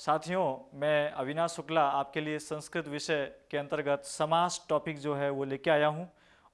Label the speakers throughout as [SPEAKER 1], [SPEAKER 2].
[SPEAKER 1] साथियों, मैं अविनाश शुक्ला आपके लिए संस्कृत विषय के अंतर्गत समास टॉपिक जो है वो लेके आया हूँ।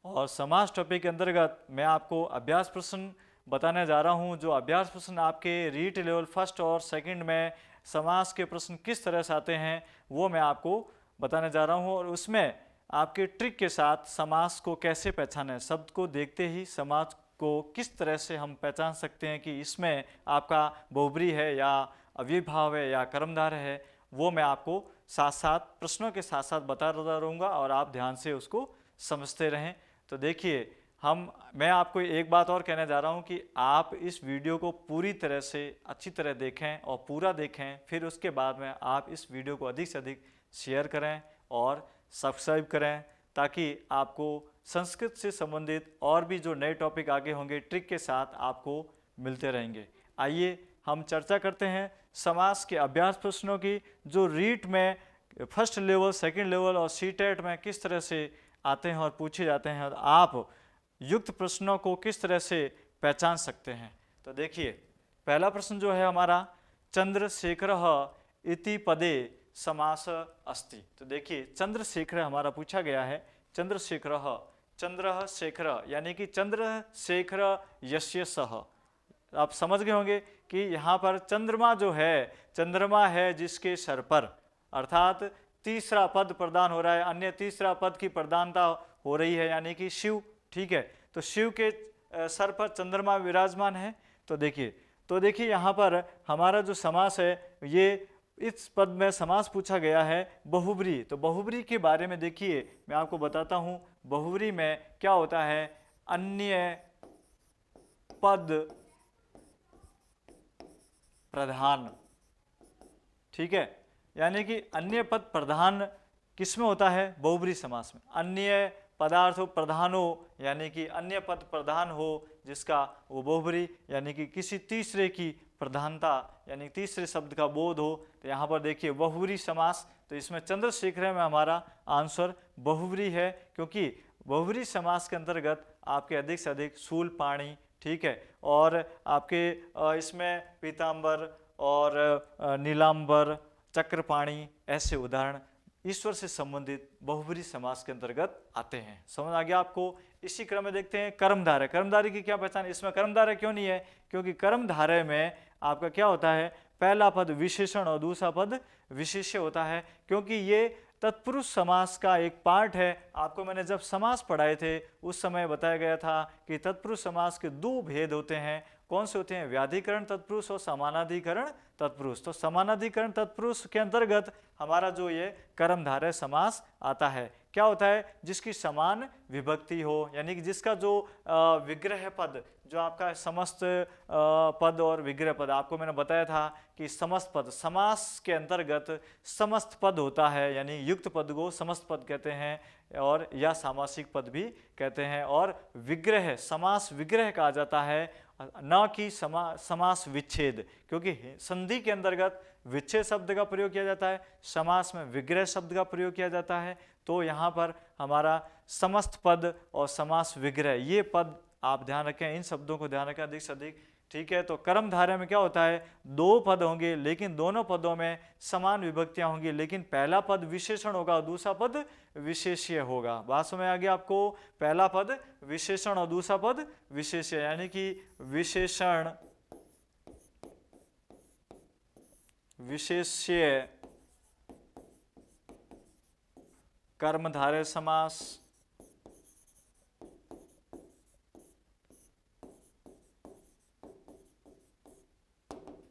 [SPEAKER 1] और समास टॉपिक के अंतर्गत मैं आपको अभ्यास प्रश्न बताने जा रहा हूँ। जो अभ्यास प्रश्न आपके रीट लेवल फर्स्ट और सेकंड में समास के प्रश्न किस तरह से आते हैं वो मैं आपको बताने जा रहा हूँ। और उसमें आपके ट्रिक के साथ समास को कैसे पहचानें, शब्द को देखते ही समास को किस तरह से हम पहचान सकते हैं कि इसमें आपका बहुब्री है या अव्ययभाव है या कर्मधारय है, वो मैं आपको साथ साथ प्रश्नों के साथ साथ बताता रहूँगा और आप ध्यान से उसको समझते रहें। तो देखिए, मैं आपको एक बात और कहने जा रहा हूँ कि आप इस वीडियो को पूरी तरह से अच्छी तरह देखें और पूरा देखें, फिर उसके बाद में आप इस वीडियो को अधिक से अधिक शेयर करें और सब्सक्राइब करें, ताकि आपको संस्कृत से संबंधित और भी जो नए टॉपिक आगे होंगे ट्रिक के साथ आपको मिलते रहेंगे। आइए हम चर्चा करते हैं समास के अभ्यास प्रश्नों की, जो रीट में फर्स्ट लेवल, सेकंड लेवल और सीटेट में किस तरह से आते हैं और पूछे जाते हैं, और आप युक्त प्रश्नों को किस तरह से पहचान सकते हैं। तो देखिए, पहला प्रश्न जो है हमारा, चंद्रशेखरः इति पदे समास अस्ति। तो देखिए, चंद्रशेखर हमारा पूछा गया है। चंद्रशेखरः, चंद्र शेखर यानी कि चंद्रशेखर यस्य सह। आप समझ गए होंगे कि यहाँ पर चंद्रमा जो है, चंद्रमा है जिसके सर पर, अर्थात तीसरा पद प्रदान हो रहा है, अन्य तीसरा पद की प्रधानता हो रही है, यानी कि शिव। ठीक है, तो शिव के सर पर चंद्रमा विराजमान है। तो देखिए यहाँ पर हमारा जो समास है, ये इस पद में समास पूछा गया है बहुब्री। तो बहुब्री के बारे में देखिए, मैं आपको बताता हूँ बहुब्री में क्या होता है। अन्य पद प्रधान, ठीक है, यानी कि अन्य पद प्रधान किसमें होता है? बहुब्री समास में। अन्य पदार्थ प्रधान हो, यानी कि अन्य पद प्रधान हो जिसका, वो बहुब्री, यानी कि किसी तीसरे की प्रधानता, यानी तीसरे शब्द का बोध हो। तो यहाँ पर देखिए बहुब्री समास, तो इसमें चंद्रशेखर में हमारा आंसर बहुब्री है, क्योंकि बहुब्री समास के अंतर्गत आपके अधिक से अधिक शूल पाणी, ठीक है, और आपके इसमें पीताम्बर और नीलांबर, चक्रपाणी, ऐसे उदाहरण ईश्वर से संबंधित बहुब्री समास के अंतर्गत आते हैं। समझ आ गया आपको? इसी क्रम में देखते हैं कर्मधारय। कर्मधारय की क्या पहचान? इसमें कर्मधारय क्यों नहीं है? क्योंकि कर्मधारय में आपका क्या होता है, पहला पद विशेषण और दूसरा पद विशेष्य होता है, क्योंकि ये तत्पुरुष समास का एक पार्ट है। आपको मैंने जब समास पढ़ाए थे उस समय बताया गया था कि तत्पुरुष समास के दो भेद होते हैं। कौन से होते हैं? व्याधिकरण तत्पुरुष और समानाधिकरण तत्पुरुष। तो समानाधिकरण तत्पुरुष के अंतर्गत हमारा जो ये कर्मधारय समास आता है, क्या होता है? जिसकी समान विभक्ति हो, यानी कि जिसका जो विग्रह पद, जो आपका समस्त पद और विग्रह पद, आपको मैंने बताया था कि समस्त पद, समास के अंतर्गत समस्त पद होता है, यानी युक्त पद को समस्त पद कहते हैं, और या सामासिक पद भी कहते हैं। और विग्रह, समास विग्रह कहा जाता है, न कि समास विच्छेद, क्योंकि संधि के अंतर्गत विच्छेद शब्द का प्रयोग किया जाता है, समास में विग्रह शब्द का प्रयोग किया जाता है। तो यहाँ पर हमारा समस्त पद और समास विग्रह, ये पद आप ध्यान रखें, इन शब्दों को ध्यान रखें अधिक से अधिक। ठीक है, तो कर्मधारय में क्या होता है? दो पद होंगे, लेकिन दोनों पदों में समान विभक्तियां होंगी, लेकिन पहला पद विशेषण होगा और दूसरा पद विशेष्य होगा। बात समझ आ गया आपको? पहला पद विशेषण और दूसरा पद विशेष्य, यानी कि विशेषण विशेष्य कर्मधारय समास,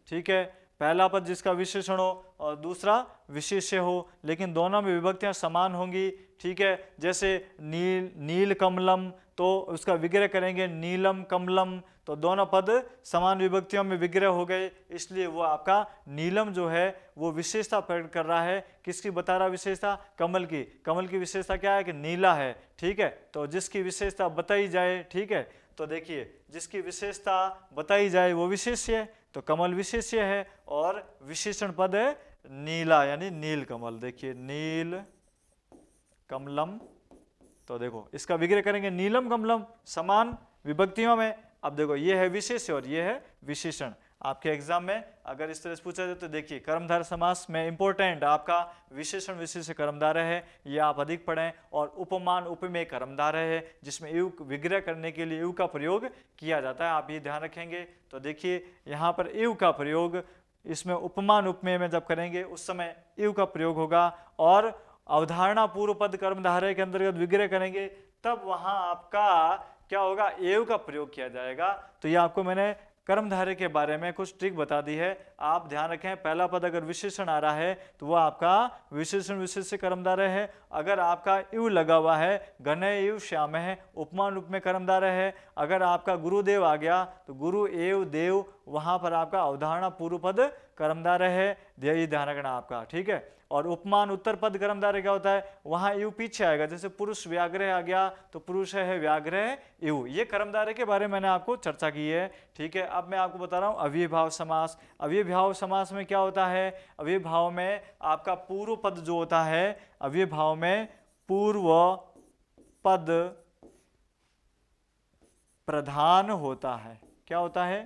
[SPEAKER 1] ठीक है, पहला पद जिसका विशेषण हो और दूसरा विशेष्य हो, लेकिन दोनों में विभक्तियां समान होंगी। ठीक है, जैसे नील कमलम, तो उसका विग्रह करेंगे नीलम कमलम, तो दोनों पद समान विभक्तियों में विग्रह हो गए, इसलिए वो आपका नीलम जो है वो विशेषता प्रकट कर रहा है। किसकी बता रहा विशेषता? कमल की। कमल की विशेषता क्या है? कि नीला है। ठीक है, तो जिसकी विशेषता बताई जाए, ठीक है, तो देखिए जिसकी विशेषता बताई जाए वो विशेष्य है, तो कमल विशेष्य है, और विशेषण पद है नीला, यानी नील कमल। देखिए नील कमलम, तो देखो इसका विग्रह करेंगे नीलम कमलम, समान विभक्तियों में। अब देखो ये है विशेष्य और ये है विशेषण। आपके एग्जाम में अगर इस तरह से पूछा जाए तो देखिए कर्मधारय समास में इंपॉर्टेंट आपका विशेषण विशेष्य कर्मधारय है, ये आप अधिक पढ़ें, और उपमान उपमेय कर्मधारय है जिसमें यु विग्रह करने के लिए यु का प्रयोग किया जाता है, आप ये ध्यान रखेंगे। तो देखिए यहाँ पर यु का प्रयोग इसमें उपमान उपमेय में जब करेंगे उस समय यु का प्रयोग होगा, और अवधारणा पूर्व पद कर्मधारय के अंतर्गत विग्रह करेंगे तब वहां आपका क्या होगा, एव का प्रयोग किया जाएगा। तो ये आपको मैंने कर्मधारय के बारे में कुछ ट्रिक बता दी है, आप ध्यान रखें। पहला पद अगर विशेषण आ रहा है तो वह आपका विशेषण विशेष्य कर्मधारय है। अगर आपका इव लगा हुआ है, घने इव श्याम है, उपमान उपमेय कर्मधारय है। अगर आपका गुरुदेव आ गया तो गुरु एव देव, वहां पर आपका अवधारणा पूर्व पद कर्मधारय है, यही ध्यान रखना आपका, ठीक है। और उपमान उत्तर पद कर्मधारय क्या होता है, वहां यु पीछे आएगा, जैसे पुरुष व्याघ्र आ गया तो पुरुष है व्याघ्र यु, ये कर्मधारय के बारे में मैंने आपको चर्चा की है, ठीक है। अब मैं आपको बता रहा हूं अव्ययभाव समास। अव्ययभाव समास में क्या होता है, अव्ययभाव में आपका पूर्व पद जो होता है, अव्ययभाव में पूर्व पद प्रधान होता है। क्या होता है,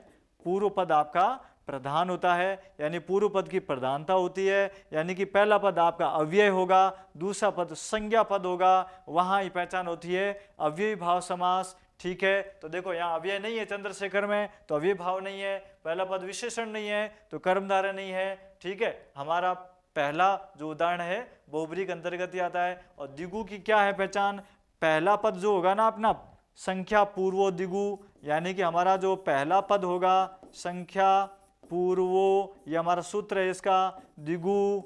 [SPEAKER 1] पूर्व पद आपका प्रधान होता है, यानी पूर्व पद की प्रधानता होती है, यानी कि पहला पद आपका अव्यय होगा, दूसरा पद संज्ञा पद होगा, वहां ही पहचान होती है अव्यय भाव समास, ठीक है। तो देखो यहाँ अव्यय नहीं है चंद्रशेखर में तो अव्यय भाव नहीं है, पहला पद विशेषण नहीं है तो कर्मधारय नहीं है, ठीक है। हमारा पहला जो उदाहरण है बहुब्री के अंतर्गत ही आता है। और द्विगु की क्या है पहचान, पहला पद जो होगा ना अपना संख्या पूर्वो द्विगु, यानी कि हमारा जो पहला पद होगा संख्या पूर्वो, ये हमारा सूत्र है इसका, द्विगु,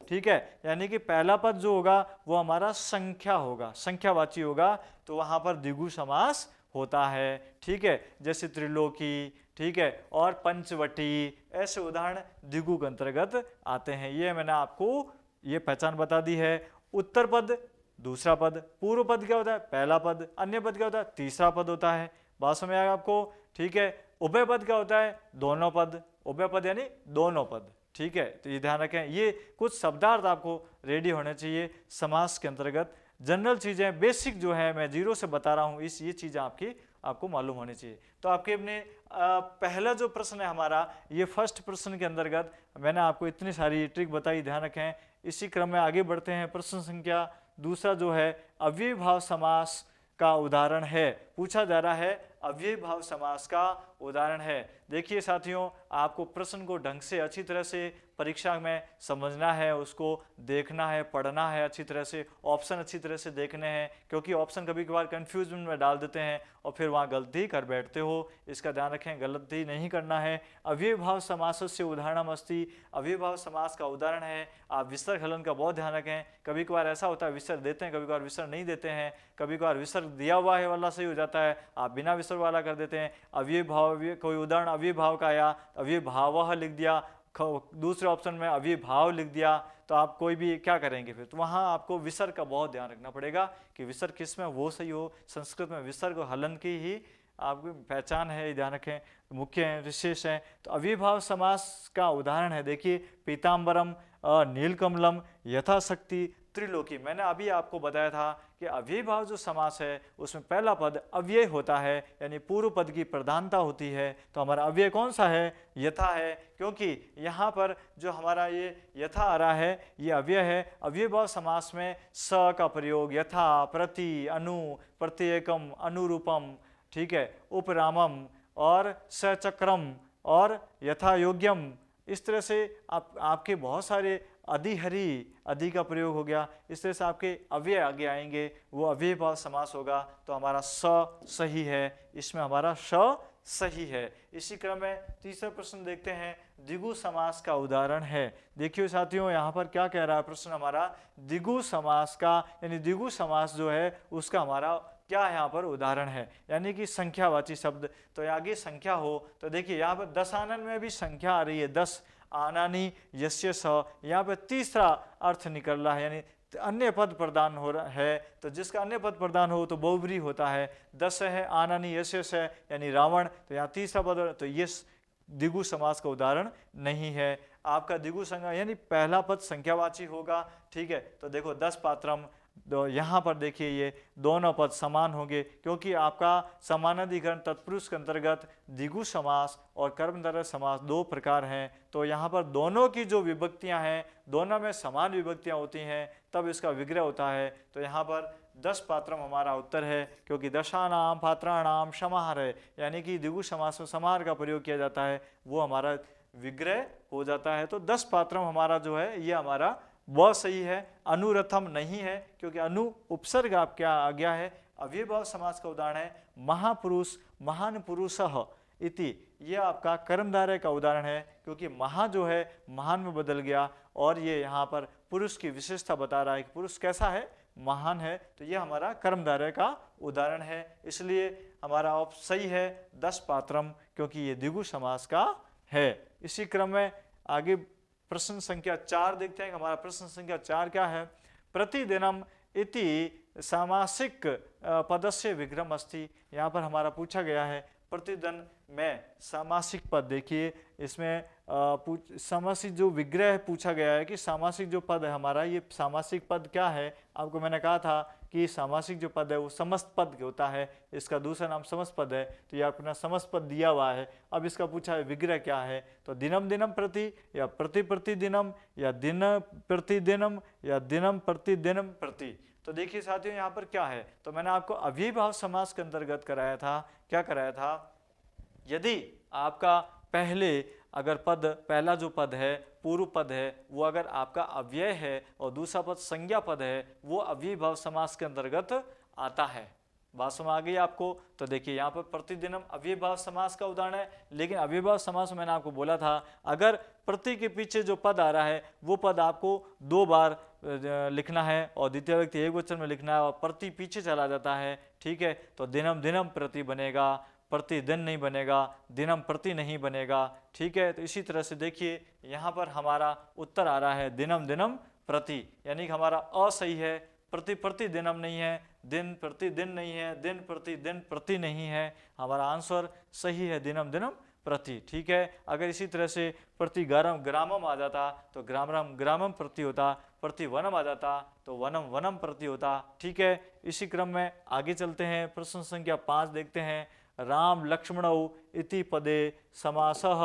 [SPEAKER 1] ठीक है। यानी कि पहला पद जो होगा वो हमारा संख्या होगा, संख्यावाची होगा, तो वहां पर द्विगु समास होता है, ठीक है। जैसे त्रिलोकी, ठीक है, और पंचवटी, ऐसे उदाहरण द्विगु के अंतर्गत आते हैं। ये मैंने आपको ये पहचान बता दी है। उत्तर पद दूसरा पद, पूर्व पद क्या होता है पहला पद, अन्य पद क्या होता है तीसरा पद होता है, बात समझ आएगा आपको, ठीक है। उभय पद क्या होता है दोनों पद, उभय पद यानी दोनों पद, ठीक है। तो ये ध्यान रखें, ये कुछ शब्दार्थ आपको रेडी होने चाहिए समास के अंतर्गत। जनरल चीजें बेसिक जो है मैं जीरो से बता रहा हूँ, ये चीजें आपको मालूम होनी चाहिए। तो आपके अपने पहला जो प्रश्न है हमारा, ये फर्स्ट प्रश्न के अंतर्गत मैंने आपको इतनी सारी ट्रिक बताई, ध्यान रखें। इसी क्रम में आगे बढ़ते हैं। प्रश्न संख्या दूसरा जो है अव्यय भाव समास का उदाहरण है, पूछा जा रहा है अव्यय भाव समास का उदाहरण है। देखिए साथियों, आपको प्रश्न को ढंग से अच्छी तरह से परीक्षा में समझना है, उसको देखना है, पढ़ना है अच्छी तरह से, ऑप्शन अच्छी तरह से देखने हैं, क्योंकि ऑप्शन कभी कभार कंफ्यूजन में डाल देते हैं और फिर वहाँ गलती कर बैठते हो, इसका ध्यान रखें, गलती नहीं करना है। अव्यय भाव समासस्य उदाहरणमस्ति, अव्यय भाव समास का उदाहरण है। आप विसर्ग हलन का बहुत ध्यान रखें, कभी कभार ऐसा होता है विसर्ग देते हैं, कभी कभार विसर्ग नहीं देते हैं, कभी कभार विसर्ग दिया हुआ है वाला सही हो जाता है, आप बिना विसर्ग वाला कर देते हैं। अव्यय भाव, कोई उदाहरण अव्यय भाव का आया, अव्यय भावः लिख दिया, दूसरे ऑप्शन में अव्यय भाव लिख दिया, तो आप कोई भी क्या करेंगे फिर, तो वहाँ आपको विसर्ग का बहुत ध्यान रखना पड़ेगा कि विसर्ग किस में वो सही हो। संस्कृत में विसर्ग और हलन की ही आपकी पहचान है, ध्यान रखें, मुख्य है, विशेष है। तो अव्यय भाव समास का उदाहरण है, देखिए पीताम्बरम, नीलकमलम, यथाशक्ति, त्रिलोकी। मैंने अभी आपको बताया था कि अव्यय भाव जो समास है उसमें पहला पद अव्यय होता है, यानी पूर्व पद की प्रधानता होती है। तो हमारा अव्यय कौन सा है, यथा है, क्योंकि यहाँ पर जो हमारा ये यथा आ रहा है ये अव्यय है। अव्यय भाव समास में स का प्रयोग यथा, प्रति, अनु, प्रत्येकम, अनुरूपम, ठीक है, उपरामम और सचक्रम और यथा योग्यम, इस तरह से आपके बहुत सारे अधिहरी, अधि का प्रयोग हो गया, इस तरह से आपके अव्यय आगे आएंगे, वो अव्यय भाव समास होगा। तो हमारा स सही है, इसमें हमारा श सही है। इसी क्रम में तीसरा प्रश्न देखते हैं, द्विगु समास का उदाहरण है। देखिए साथियों, यहाँ पर क्या कह रहा है प्रश्न हमारा, द्विगु समास का, यानी द्विगु समास जो है उसका हमारा क्या यहाँ पर उदाहरण है, यानी कि संख्यावाची शब्द। तो आगे संख्या हो तो देखिए यहाँ पर 10 आनन में भी संख्या आ रही है, 10 आनानी यस्य स, यहाँ पे तीसरा अर्थ निकल रहा है, यानी अन्य पद प्रदान हो रहा है। तो जिसका अन्य पद प्रदान हो तो बहुब्री होता है, 10 है आनानी यस्य स यानी रावण, तो यहाँ तीसरा पद, तो ये द्विगु समास का उदाहरण नहीं है। आपका द्विगु संज्ञा यानी पहला पद संख्यावाची होगा, ठीक है। तो देखो 10 पात्रम, तो यहाँ पर देखिए ये दोनों पद समान होंगे, क्योंकि आपका समानाधिकरण तत्पुरुष के अंतर्गत द्विगु समास और कर्मधारय समास दो प्रकार हैं। तो यहाँ पर दोनों की जो विभक्तियाँ हैं, दोनों में समान विभक्तियाँ होती हैं, तब इसका विग्रह होता है। तो यहाँ पर 10 पात्रम हमारा उत्तर है, क्योंकि दशानाम पात्राणाम समाहार है, यानी कि द्विगु समास में समाहार का प्रयोग किया जाता है, वो हमारा विग्रह हो जाता है। तो 10 पात्रम हमारा जो है ये हमारा वह सही है, अनुरथम नहीं है, क्योंकि अनु उपसर्ग आपके आ गया है। अव्ययभाव समास का उदाहरण है महापुरुष महान पुरुषः इति, ये आपका कर्मधारय का उदाहरण है, क्योंकि महा जो है महान में बदल गया और ये यहाँ पर पुरुष की विशेषता बता रहा है कि पुरुष कैसा है, महान है। तो ये हमारा कर्मधारय का उदाहरण है, इसलिए हमारा ऑप सही है 10 पात्रम, क्योंकि ये द्विगु समास का है। इसी क्रम में आगे प्रश्न संख्या 4 देखते हैं। हमारा प्रश्न संख्या 4 क्या है? प्रतिदिनम इति सामासिक पदस्य विग्रहम अस्ति। यहाँ पर हमारा पूछा गया है प्रतिदिन में सामासिक पद। देखिए इसमें सामासिक जो विग्रह पूछा गया है कि सामासिक जो पद है हमारा, ये सामासिक पद क्या है? आपको मैंने कहा था कि सामासिक जो पद है वो समस्त पद होता है, इसका दूसरा नाम समस्त पद है। तो ये अपना समस्त पद दिया हुआ है। अब इसका पूछा है विग्रह क्या है, तो दिनम दिनम प्रति, या प्रति प्रतिदिनम, या दिन प्रतिदिनम, या दिनम प्रतिदिनम प्रति। तो देखिए साथियों यहाँ पर क्या है, तो मैंने आपको अव्ययभाव समास के अंतर्गत कराया था। क्या कराया था? यदि आपका पहले अगर पद, पहला जो पद है पूर्व पद है, वो अगर आपका अव्यय है और दूसरा पद संज्ञा पद है, वो अव्ययभाव समास के अंतर्गत आता है। बात समझ आ गई आपको? तो देखिए यहाँ पर प्रतिदिनम अव्ययभाव समास का उदाहरण है, लेकिन अव्ययभाव समास में मैंने आपको बोला था अगर प्रति के पीछे जो पद आ रहा है वो पद आपको 2 बार लिखना है और द्वितीय व्यक्ति एक वचन में लिखना है और प्रति पीछे चला जाता है, ठीक है? तो दिनम दिनम प्रति बनेगा, प्रतिदिन नहीं बनेगा, दिनम प्रति नहीं बनेगा, ठीक है? तो इसी तरह से देखिए यहाँ पर हमारा उत्तर आ रहा है दिनम दिनम प्रति, यानी कि हमारा असही है। प्रति प्रतिदिनम नहीं है, दिन प्रतिदिन नहीं है, दिन प्रतिदिन प्रति नहीं है, हमारा आंसर सही है दिनम दिनम प्रति, ठीक है? अगर इसी तरह से प्रति ग्रामम आ जाता तो ग्रामम ग्रामम प्रति होता, प्रति वनम आ जाता तो वनम वनम प्रति होता, ठीक है? इसी क्रम में आगे चलते हैं, प्रश्न संख्या 5 देखते हैं। राम लक्ष्मणौ इति पदे समासः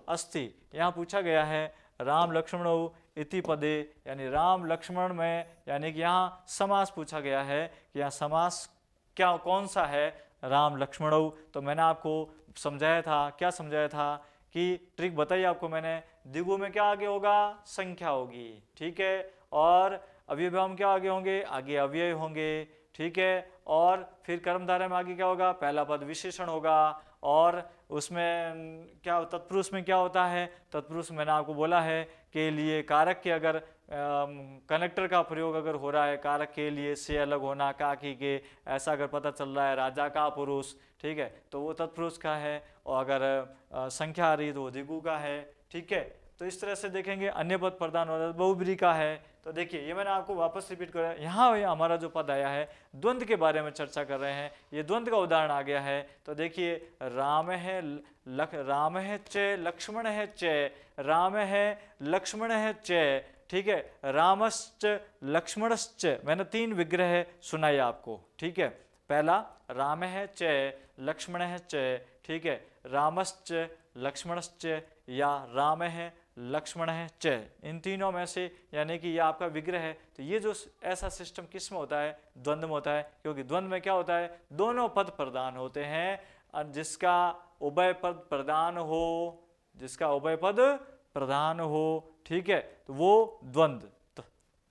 [SPEAKER 1] अस्ति। यहाँ पूछा गया है राम लक्ष्मणौ इति पदे, यानी राम लक्ष्मण में, यानी कि यहाँ समास पूछा गया है कि यहाँ समास क्या कौन सा है राम लक्ष्मणौ। तो मैंने आपको समझाया था, क्या समझाया था कि ट्रिक बताई आपको मैंने, द्विगु में क्या आगे होगा? संख्या होगी, ठीक है? और अव्ययभाव में क्या आगे होंगे? आगे अव्यय होंगे, ठीक है? और फिर कर्मधारय में आगे क्या होगा? पहला पद विशेषण होगा। और उसमें क्या तत्पुरुष में क्या होता है? तत्पुरुष मैंने आपको बोला है के लिए कारक के अगर कनेक्टर का प्रयोग अगर हो रहा है, कारक के लिए से अलग होना, का के, ऐसा अगर पता चल रहा है, राजा का पुरुष, ठीक है? तो वो तत्पुरुष का है। और अगर संख्या आ रही है तो वो द्विगु का है, ठीक है? तो इस तरह से देखेंगे। अन्य पद प्रधान होता है बहुब्रीहि का है। तो देखिए ये मैंने आपको वापस रिपीट करा, यहाँ हमारा जो पद आया है द्वंद्व के बारे में चर्चा कर रहे हैं, ये द्वंद्व का उदाहरण आ गया है। तो देखिए राम है राम है च लक्ष्मण है च, राम है लक्ष्मण है च, ठीक है? रामश्च लक्ष्मणश्च, मैंने 3 विग्रह सुनाए आपको, ठीक है? पहला राम है च लक्ष्मण है च, ठीक है? रामश्च लक्ष्मणश्च या राम है लक्ष्मण है च, इन तीनों में से, यानी कि ये आपका विग्रह है। तो ये जो ऐसा सिस्टम किस में होता है? द्वंद्व में होता है, क्योंकि द्वंद्व में क्या होता है? दोनों पद प्रधान होते हैं, जिसका उभय पद प्रधान हो, जिसका उभय पद प्रधान हो, ठीक है? तो वो द्वंद्व। तो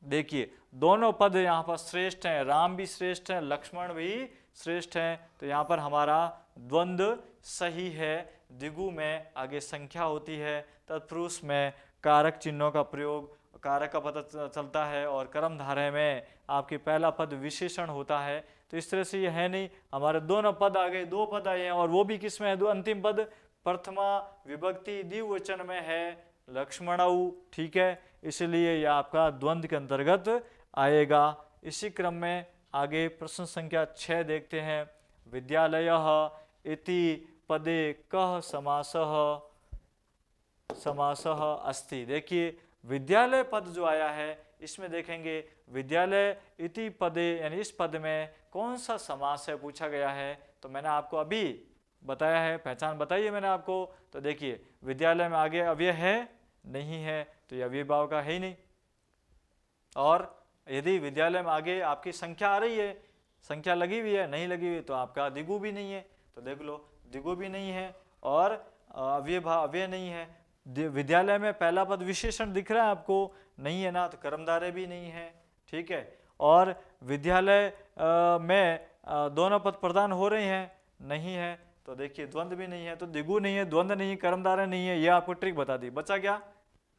[SPEAKER 1] देखिए दोनों पद यहाँ पर श्रेष्ठ हैं, राम भी श्रेष्ठ हैं, लक्ष्मण भी श्रेष्ठ हैं। तो यहाँ पर हमारा द्वंद्व सही है। द्विगु में आगे संख्या होती है, तत्पुरुष में कारक चिन्हों का प्रयोग, कारक का पता चलता है, और कर्मधारय में आपके पहला पद विशेषण होता है। तो इस तरह से ये है नहीं, हमारे दोनों पद आ गए, 2 पद आए हैं, और वो भी किस में है? दो अंतिम पद प्रथमा विभक्ति द्विवचन में है, लक्ष्मणौ, ठीक है? इसलिए यह आपका द्वंद्व के अंतर्गत आएगा। इसी क्रम में आगे प्रश्न संख्या 6 देखते हैं। विद्यालयः इति पदे कः समासः अस्ति। देखिए विद्यालय पद जो आया है इसमें देखेंगे विद्यालय इति पदे यानी इस पद में कौन सा समास है पूछा गया है। तो मैंने आपको अभी बताया है, पहचान बताई है मैंने आपको। तो देखिए विद्यालय में आगे अव्यय है नहीं है, तो ये अव्यय भाव का है ही नहीं। और यदि विद्यालय में आगे आपकी संख्या आ रही है, संख्या लगी हुई है, नहीं लगी हुई तो आपका दिगु भी नहीं है। तो देख लो दिगु भी नहीं है और अव्यय भाव अव्यय नहीं है। विद्यालय में पहला पद विशेषण दिख रहा है आपको, नहीं है ना, तो कर्मधारय भी नहीं है, ठीक है। और विद्यालय में दोनों पद प्रदान हो रहे हैं, नहीं है, तो देखिए द्वंद्व भी नहीं है, तो दिगु नहीं है, द्वंद्व नहीं है, कर्मधारय नहीं है। ये आपको ट्रिक बता दी। बचा क्या?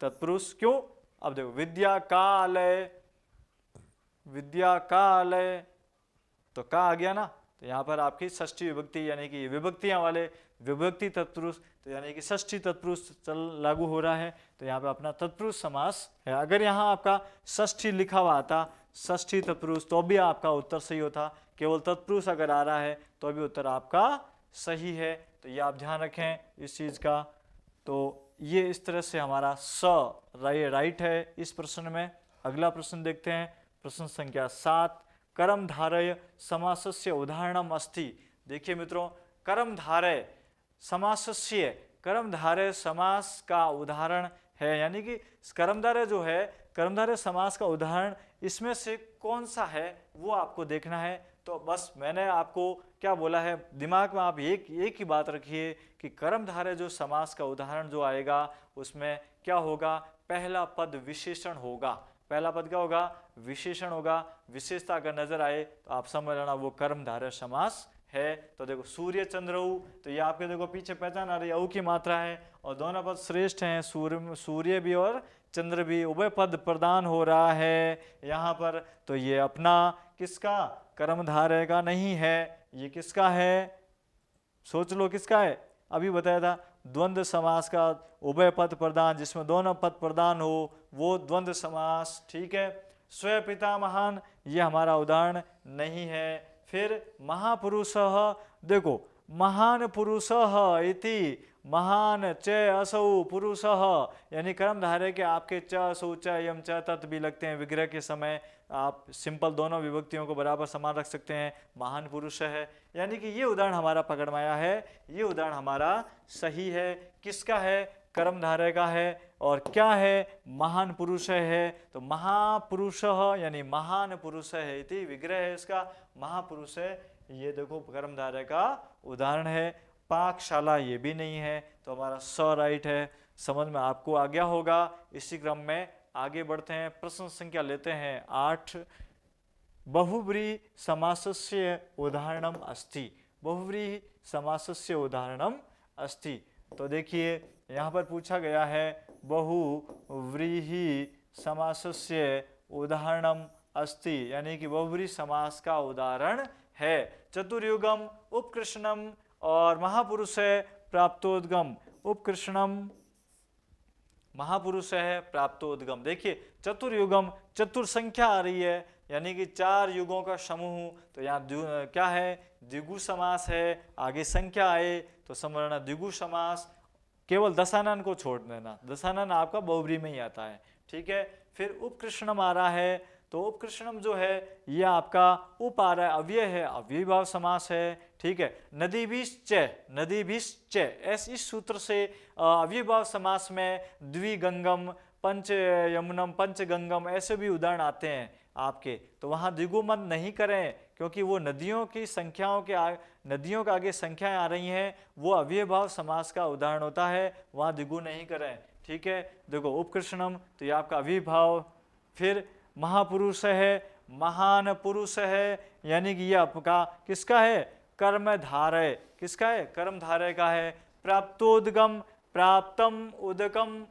[SPEAKER 1] तत्पुरुष। क्यों? अब देखो विद्या कालय, विद्या कालय, तो का आ गया ना, तो यहाँ पर आपकी षष्ठी विभक्ति यानी कि विभक्तियां वाले विभक्ति तत्पुरुष, तो यानी कि षष्ठी तत्पुरुष चल लागू हो रहा है। तो यहाँ पे अपना तत्पुरुष समास है। अगर यहाँ आपका षष्ठी लिखा हुआ आता, षष्ठी तत्पुरुष, तो भी आपका उत्तर सही होता। केवल तत्पुरुष अगर आ रहा है तो भी उत्तर आपका सही है। तो ये आप ध्यान रखें इस चीज का। तो ये इस तरह से हमारा राइट है इस प्रश्न में। अगला प्रश्न देखते हैं, प्रश्न संख्या 7। कर्मधारय समासस्य उदाहरणम अस्ति। देखिए मित्रों, कर्मधारय समासस्य, कर्मधारय समास का उदाहरण है, यानी कि कर्मधारय जो है, कर्मधारय समास का उदाहरण इसमें से कौन सा है वो आपको देखना है। तो बस मैंने आपको क्या बोला है, दिमाग में आप एक ही बात रखिए कि कर्मधारय जो समास का उदाहरण जो आएगा उसमें क्या होगा, पहला पद विशेषण होगा। पहला पद क्या होगा? विशेषण होगा। विशेषता अगर नजर आए तो आप समझ लेना वो कर्मधारय समास है। तो देखो सूर्य चंद्रऊ, तो ये आपके देखो पीछे पहचान आ रही है, औ की मात्रा है और दोनों पद श्रेष्ठ हैं, सूर्य भी और चंद्र भी, उभय पद प्रदान हो रहा है यहाँ पर। तो ये अपना किसका? कर्मधारय का नहीं है। ये किसका है? सोच लो किसका है, अभी बताया था द्वंद्व समास का उभय पद प्रदान, जिसमें दोनों पद प्रदान हो वो द्वंद्व समास, ठीक है। स्वयं पितामहान, ये हमारा उदाहरण नहीं है। फिर महापुरुषः, देखो महान पुरुषः इति, महान च असौ पुरुषः, यानी कर्मधारय के आपके च असौ च यम च तत् भी लगते हैं विग्रह के समय। आप सिंपल दोनों विभक्तियों को बराबर समान रख सकते हैं। महान पुरुष है, यानी कि ये उदाहरण हमारा पकड़ में आया है, ये उदाहरण हमारा सही है। किसका है? कर्मधारय का है। और क्या है? महान पुरुष है। तो महापुरुष यानी महान पुरुष है इति विग्रह है इसका, महापुरुष है। ये देखो कर्मधारय का उदाहरण है। पाकशाला ये भी नहीं है, तो हमारा राइट है। समझ में आपको आ गया होगा। इसी क्रम में आगे बढ़ते हैं, प्रश्न संख्या लेते हैं 8। बहुव्रीहि समासस्य उदाहरणम अस्ति। बहुव्रीहि समासस्य उदाहरणम अस्ति। तो देखिए यहाँ पर पूछा गया है बहुव्रीहि समासस्य उदाहरणम अस्ति, यानी कि बहुव्रीहि समास का उदाहरण है चतुर्युगम, उपकृष्णम और महापुरुष है प्राप्तोद्गम। उपकृष्णम महापुरुष है प्राप्तोद्गम। देखिए चतुर्युगम, चतुर संख्या आ रही है, यानी कि 4 युगों का समूह। तो यहाँ क्या है? द्विगु समास है। आगे संख्या आए तो समझना द्विगु समास। केवल दशानन को छोड़ देना, दशानन आपका बहुव्रीहि में ही आता है, ठीक है। फिर उपकृष्णम आ रहा है, तो उपकृष्णम जो है ये आपका उप आ रहा है, अव्यय है, अव्ययी भाव समास है, ठीक है। नदीभिश्च, नदीभिश्च, इस सूत्र से अव्ययी भाव समास में द्विगंगम, पंच यमुनम, पंचगंगम ऐसे भी उदाहरण आते हैं आपके। तो वहाँ द्विगु मत नहीं करें, क्योंकि वो नदियों की संख्याओं के नदियों के आगे संख्याएं आ रही हैं, वो अव्यय भाव समास का उदाहरण होता है, वहाँ द्विगु नहीं करें, ठीक है। देखो उपकृष्णम, तो ये आपका अव्यय भाव। फिर महापुरुष है, महान पुरुष है, यानी कि ये आपका किसका है? कर्मधारय। किसका है? कर्मधारय का है। प्राप्तोद्गम, प्राप्तम उदकम,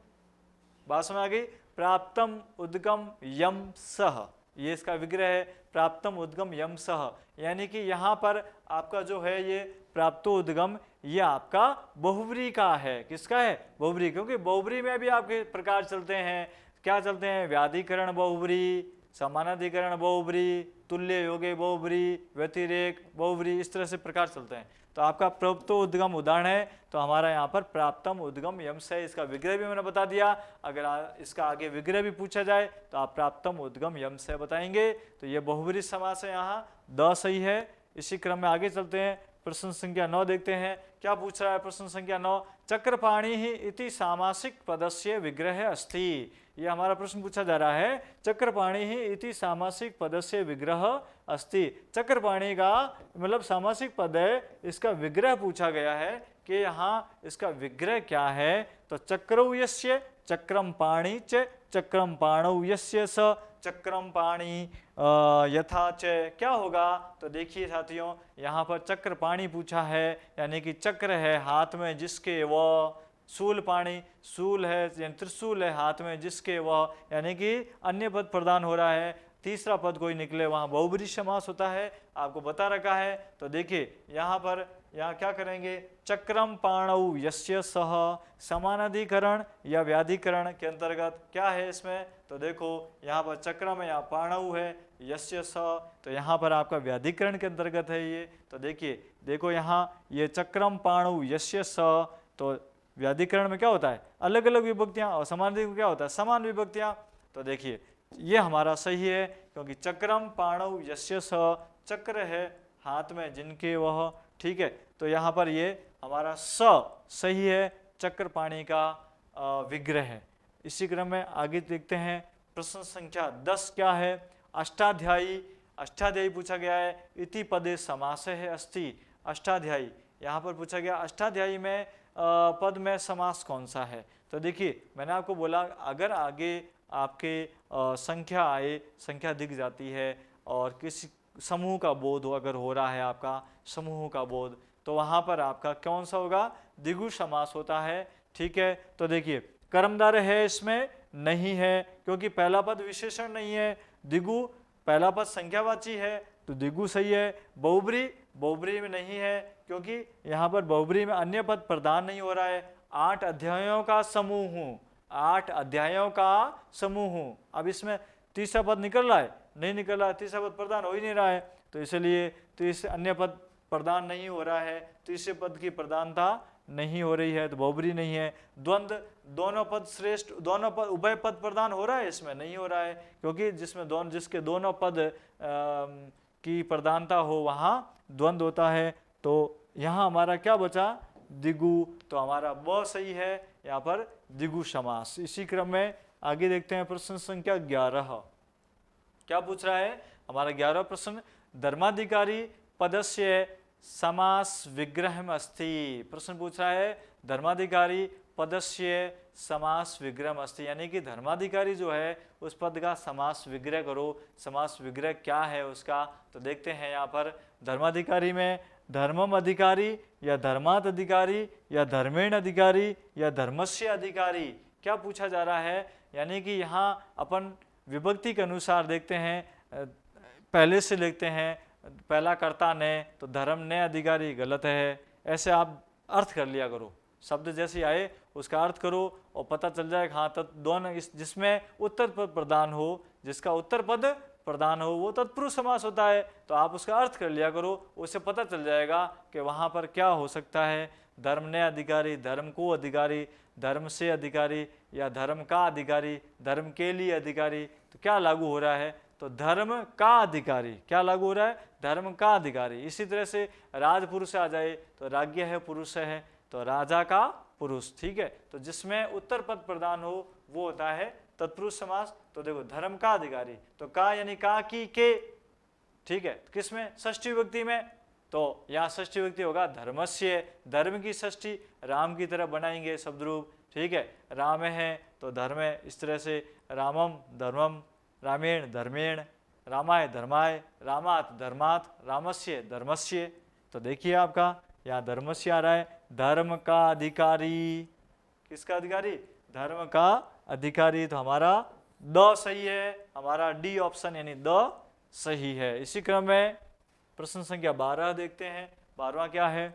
[SPEAKER 1] बात समझ आ गई? प्राप्तम उद्गम यम सह, ये इसका विग्रह है, प्राप्तम उद्गम यम सह, यानी कि यहाँ पर आपका जो है ये प्राप्तोद्गम, ये आपका बहुव्रीहि का है। किसका है? बहुव्रीहि, क्योंकि बहुव्रीहि में भी आपके प्रकार चलते हैं। क्या चलते हैं? व्याधिकरण बहुव्रीहि, समानाधिकरण बहुव्रीहि, तुल्य योगे बहुव्रीहि, व्यतिरेक बहुव्रीहि, इस तरह से प्रकार चलते हैं। तो आपका प्रप्तो उद्गम उदाहरण है, तो हमारा यहाँ पर प्राप्तम उद्गम यम से, इसका विग्रह भी मैंने बता दिया। अगर इसका आगे विग्रह भी पूछा जाए तो आप प्राप्तम उद्गम यम से बताएंगे। तो ये बहुब्रीहि समास है, यहाँ द सही है। इसी क्रम में आगे चलते हैं, प्रश्न संख्या 9 देखते हैं क्या पूछ रहा है। प्रश्न संख्या 9, चक्रपाणि इति सामासिक पदस्य विग्रह अस्ति। ये हमारा प्रश्न पूछा जा रहा है, चक्रपाणि इति सामासिक पदस्य विग्रह अस्ति। चक्रपाणि का मतलब सामासिक पद है, इसका विग्रह पूछा गया है कि यहाँ इसका विग्रह क्या है। तो चक्रौ यस्य चक्रम पाणि च चक्रम पाणौ यस्य स चक्रम पाणि यथा च, क्या होगा। तो देखिए साथियों, यहाँ पर चक्र पाणि पूछा है, यानी कि चक्र है हाथ में जिसके वह, शूल पाणि शूल है यानी त्रिशूल है हाथ में जिसके वह, यानी कि अन्य पद प्रदान हो रहा है। तीसरा पद कोई निकले वहाँ बहुब्रीहि समास होता है, आपको बता रखा है। तो देखिए यहाँ पर यहाँ क्या करेंगे, चक्रम पाणौ यस्य सह, समानाधिकरण या व्याधिकरण के अंतर्गत क्या है इसमें। तो देखो यहाँ पर चक्रम है, यहाँ पाणौ है, यस्य स, तो यहाँ पर आपका व्याधिकरण के अंतर्गत है ये। तो देखिए देखो यहाँ ये चक्रम पाणौ यस्य स, तो व्याधिकरण में क्या होता है अलग अलग विभक्तियां, और समानाधिकरण में क्या होता है समान विभक्तियां। तो देखिए ये हमारा सही है, क्योंकि चक्रम पाणौ यस्य स, चक्र है हाथ में जिनके वह, ठीक है। तो यहाँ पर ये हमारा स सही है, चक्र पाणि का विग्रह है। इसी क्रम में आगे देखते हैं, प्रश्न संख्या 10 क्या है। अष्टाध्यायी, अष्टाध्यायी पूछा गया है, इति पदे समास है अस्ति। अष्टाध्यायी यहाँ पर पूछा गया, अष्टाध्यायी में पद में समास कौन सा है। तो देखिए मैंने आपको बोला, अगर आगे आपके संख्या आए, संख्या दिख जाती है और किसी समूह का बोध हो, अगर हो रहा है आपका समूह का बोध, तो वहाँ पर आपका कौन सा होगा, द्विगु समास होता है, ठीक है। तो देखिए कर्मधारय है इसमें नहीं है, क्योंकि पहला पद विशेषण नहीं है। द्विगु पहला पद संख्यावाची है, तो द्विगु सही है। बहुब्रीहि, बहुब्रीहि में नहीं है, क्योंकि यहाँ पर बहुब्रीहि में अन्य पद प्रदान नहीं हो रहा है। 8 अध्यायों का समूह, 8 अध्यायों का समूह। अब इसमें तीसरा पद निकल रहा है, नहीं निकल रहा है, तीसरा पद प्रदान हो ही नहीं रहा है, तो इसलिए तीसरे अन्य पद प्रदान नहीं हो रहा है, तीसरे पद की प्रदानता नहीं हो रही है, तो बहुब्रीहि नहीं है। द्वंद्व, दोनों पद श्रेष्ठ, दोनों पद उभय पद प्रदान हो रहा है, इसमें नहीं हो रहा है, क्योंकि जिसमें जिसके दोनों पद की प्रधानता हो वहाँ द्वंद्व होता है। तो यहाँ हमारा क्या बचा, द्विगु, तो हमारा ब सही है यहाँ पर द्विगु समास। इसी क्रम में आगे देखते हैं, प्रश्न संख्या 11 क्या पूछ रहा है हमारा 11वां प्रश्न, धर्माधिकारी पदस्य समास विग्रह अस्ति। प्रश्न पूछ रहा है, धर्माधिकारी पदस्य समास विग्रह अस्ति, यानी कि धर्माधिकारी जो है उस पद का समास विग्रह करो। समास विग्रह क्या है उसका, तो देखते हैं यहाँ पर। धर्माधिकारी में धर्मम अधिकारी या धर्मात अधिकारी या धर्मेण अधिकारी या धर्मस्य अधिकारी, क्या पूछा जा रहा है। यानी कि यहाँ अपन विभक्ति के अनुसार देखते हैं, पहले से लिखते हैं, पहला कर्ता ने, तो धर्म ने अधिकारी गलत है, ऐसे आप अर्थ कर लिया करो। शब्द जैसे आए उसका अर्थ करो और पता चल जाएगा। हाँ, दोनों जिसमें उत्तर पद प्रदान हो, जिसका उत्तर पद प्रदान हो वो तत्पुरुष समास होता है, तो आप उसका अर्थ कर लिया करो, उससे पता चल जाएगा कि वहाँ पर क्या हो सकता है। धर्म ने अधिकारी, धर्म को अधिकारी, धर्म से अधिकारी या धर्म का अधिकारी, धर्म के लिए अधिकारी, तो क्या लागू हो रहा है, तो धर्म का अधिकारी। क्या लागू हो रहा है, धर्म का अधिकारी। इसी तरह से राजपुरुष आ जाए तो राज्ञ है पुरुष है, तो राजा का पुरुष, ठीक है। तो जिसमें उत्तर पद प्रदान हो वो होता है तत्पुरुष समास। तो देखो धर्म का अधिकारी, तो का यानी का की के, ठीक है, किसमें, षष्ठी विभक्ति में, तो यहाँ षष्ठी विभक्ति होगा धर्मस्य, धर्म की षष्ठी राम की तरह बनाएंगे शब्द रूप, ठीक है। राम है तो धर्म है, इस तरह से रामम धर्मम, रामेण धर्मेण, रामाय धर्माय, रामात धर्मात, रामस्य धर्मस्य। तो देखिए आपका यहाँ धर्मस्य आ रहा है, धर्म का अधिकारी, किसका अधिकारी, धर्म का अधिकारी। तो हमारा द सही है, हमारा डी ऑप्शन यानी द सही है। इसी क्रम में प्रश्न संख्या 12 देखते हैं। 12वां क्या है,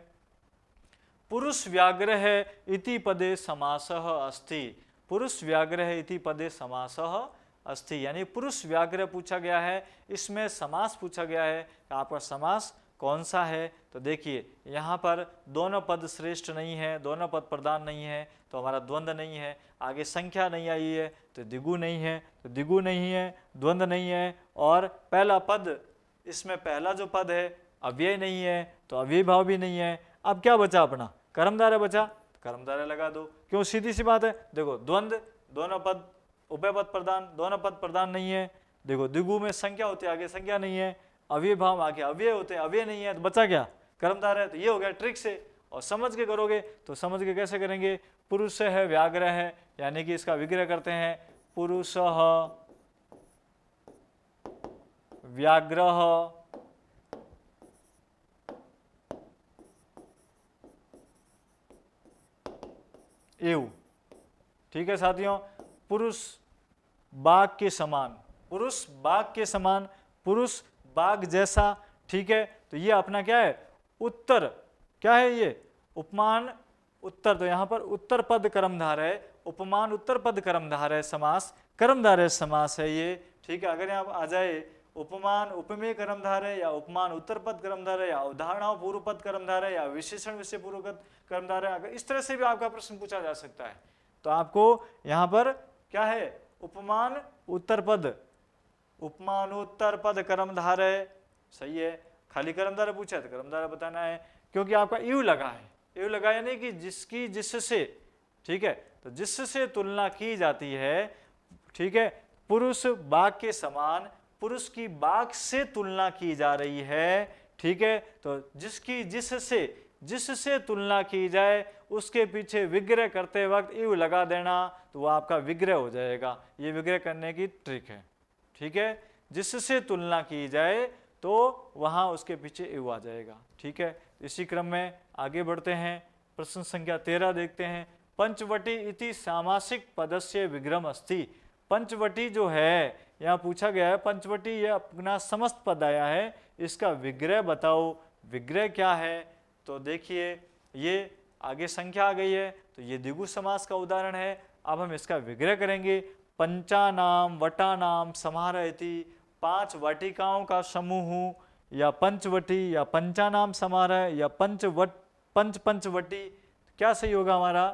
[SPEAKER 1] पुरुष व्याघ्रः इति पदे समासः अस्ति। पुरुष व्याघ्रः इति पदे समासः अस्ति, यानी पुरुष व्याघ्र पूछा गया है, इसमें समास पूछा गया है। आपका समास कौन सा है? तो देखिए यहाँ पर दोनों पद श्रेष्ठ नहीं है, दोनों पद प्रधान नहीं है, तो हमारा द्वंद्व नहीं है। आगे संख्या नहीं आई है तो द्विगु नहीं है, तो द्विगु नहीं है, द्वंद्व नहीं है। और पहला पद, इसमें पहला जो पद है अव्यय नहीं है, तो अव्यय भाव भी नहीं है। अब क्या बचा अपना? कर्मधारय बचा, कर्मधारय लगा दो। क्यों? सीधी सी बात है। देखो द्वंद्व, दोनों पद उभय पद प्रधान, दोनों पद प्रधान नहीं है। देखो द्विगु में संख्या होती है, आगे संख्या नहीं है। अव्यय भाव आगे अव्यय होते हैं, अव्यय नहीं है, तो बचा क्या? कर्मधारय। तो ये हो गया ट्रिक से। और समझ के करोगे तो समझ के कैसे करेंगे? पुरुष है, व्याग्रह है, यानी कि इसका विग्रह करते हैं। पुरुष व्याग्रह एव। ठीक है साथियों, पुरुष बाघ के समान, पुरुष बाघ के समान, पुरुष बाघ जैसा। ठीक है, तो ये अपना क्या है? उत्तर। क्या है ये? उपमान उत्तर। तो यहाँ पर उत्तर पद कर्मधारय, उपमान उत्तर पद कर्मधारय समास, कर्मधारय समास है ये। ठीक है, अगर यहाँ आ जाए उपमान उपमेय कर्मधारय या उपमान उत्तर पद कर्मधारय या उदाहरण पूर्व पद कर्मधारय या विशेषण विषय पूर्वक कर्मधारय, अगर इस तरह से भी आपका प्रश्न पूछा जा सकता है तो आपको यहाँ पर क्या है? उपमान उत्तर पद, उपमान उत्तर पद कर्मधारय। सही है, खाली कर्मधारय पूछा तो कर्मधारय बताना है, क्योंकि आपका यू लगा है। यू लगा यानी कि जिसकी जिससे, ठीक है, तो जिससे तुलना की जाती है। ठीक है, पुरुष बाघ के समान, पुरुष की बाघ से तुलना की जा रही है। ठीक है, तो जिसकी जिससे तुलना की जाए उसके पीछे विग्रह करते वक्त यू लगा देना, तो वो आपका विग्रह हो जाएगा। ये विग्रह करने की ट्रिक है। ठीक है, जिससे तुलना की जाए तो वहां उसके पीछे यू आ जाएगा। ठीक है, इसी क्रम में आगे बढ़ते हैं। प्रश्न संख्या 13 देखते हैं। पंचवटी इति सामासिक पदस्य विग्रह अस्ति। पंचवटी जो है यहाँ पूछा गया है, पंचवटी ये अपना समस्त पद आया है, इसका विग्रह बताओ। विग्रह क्या है? तो देखिए ये आगे संख्या आ गई है, तो ये द्विगु समास का उदाहरण है। अब हम इसका विग्रह करेंगे। पंचानाम वटानाम समाहारः इति, 5 वाटिकाओं का समूह, या पंचवटी या पंचानाम समाहारः या पंचवटी। क्या सही होगा हमारा?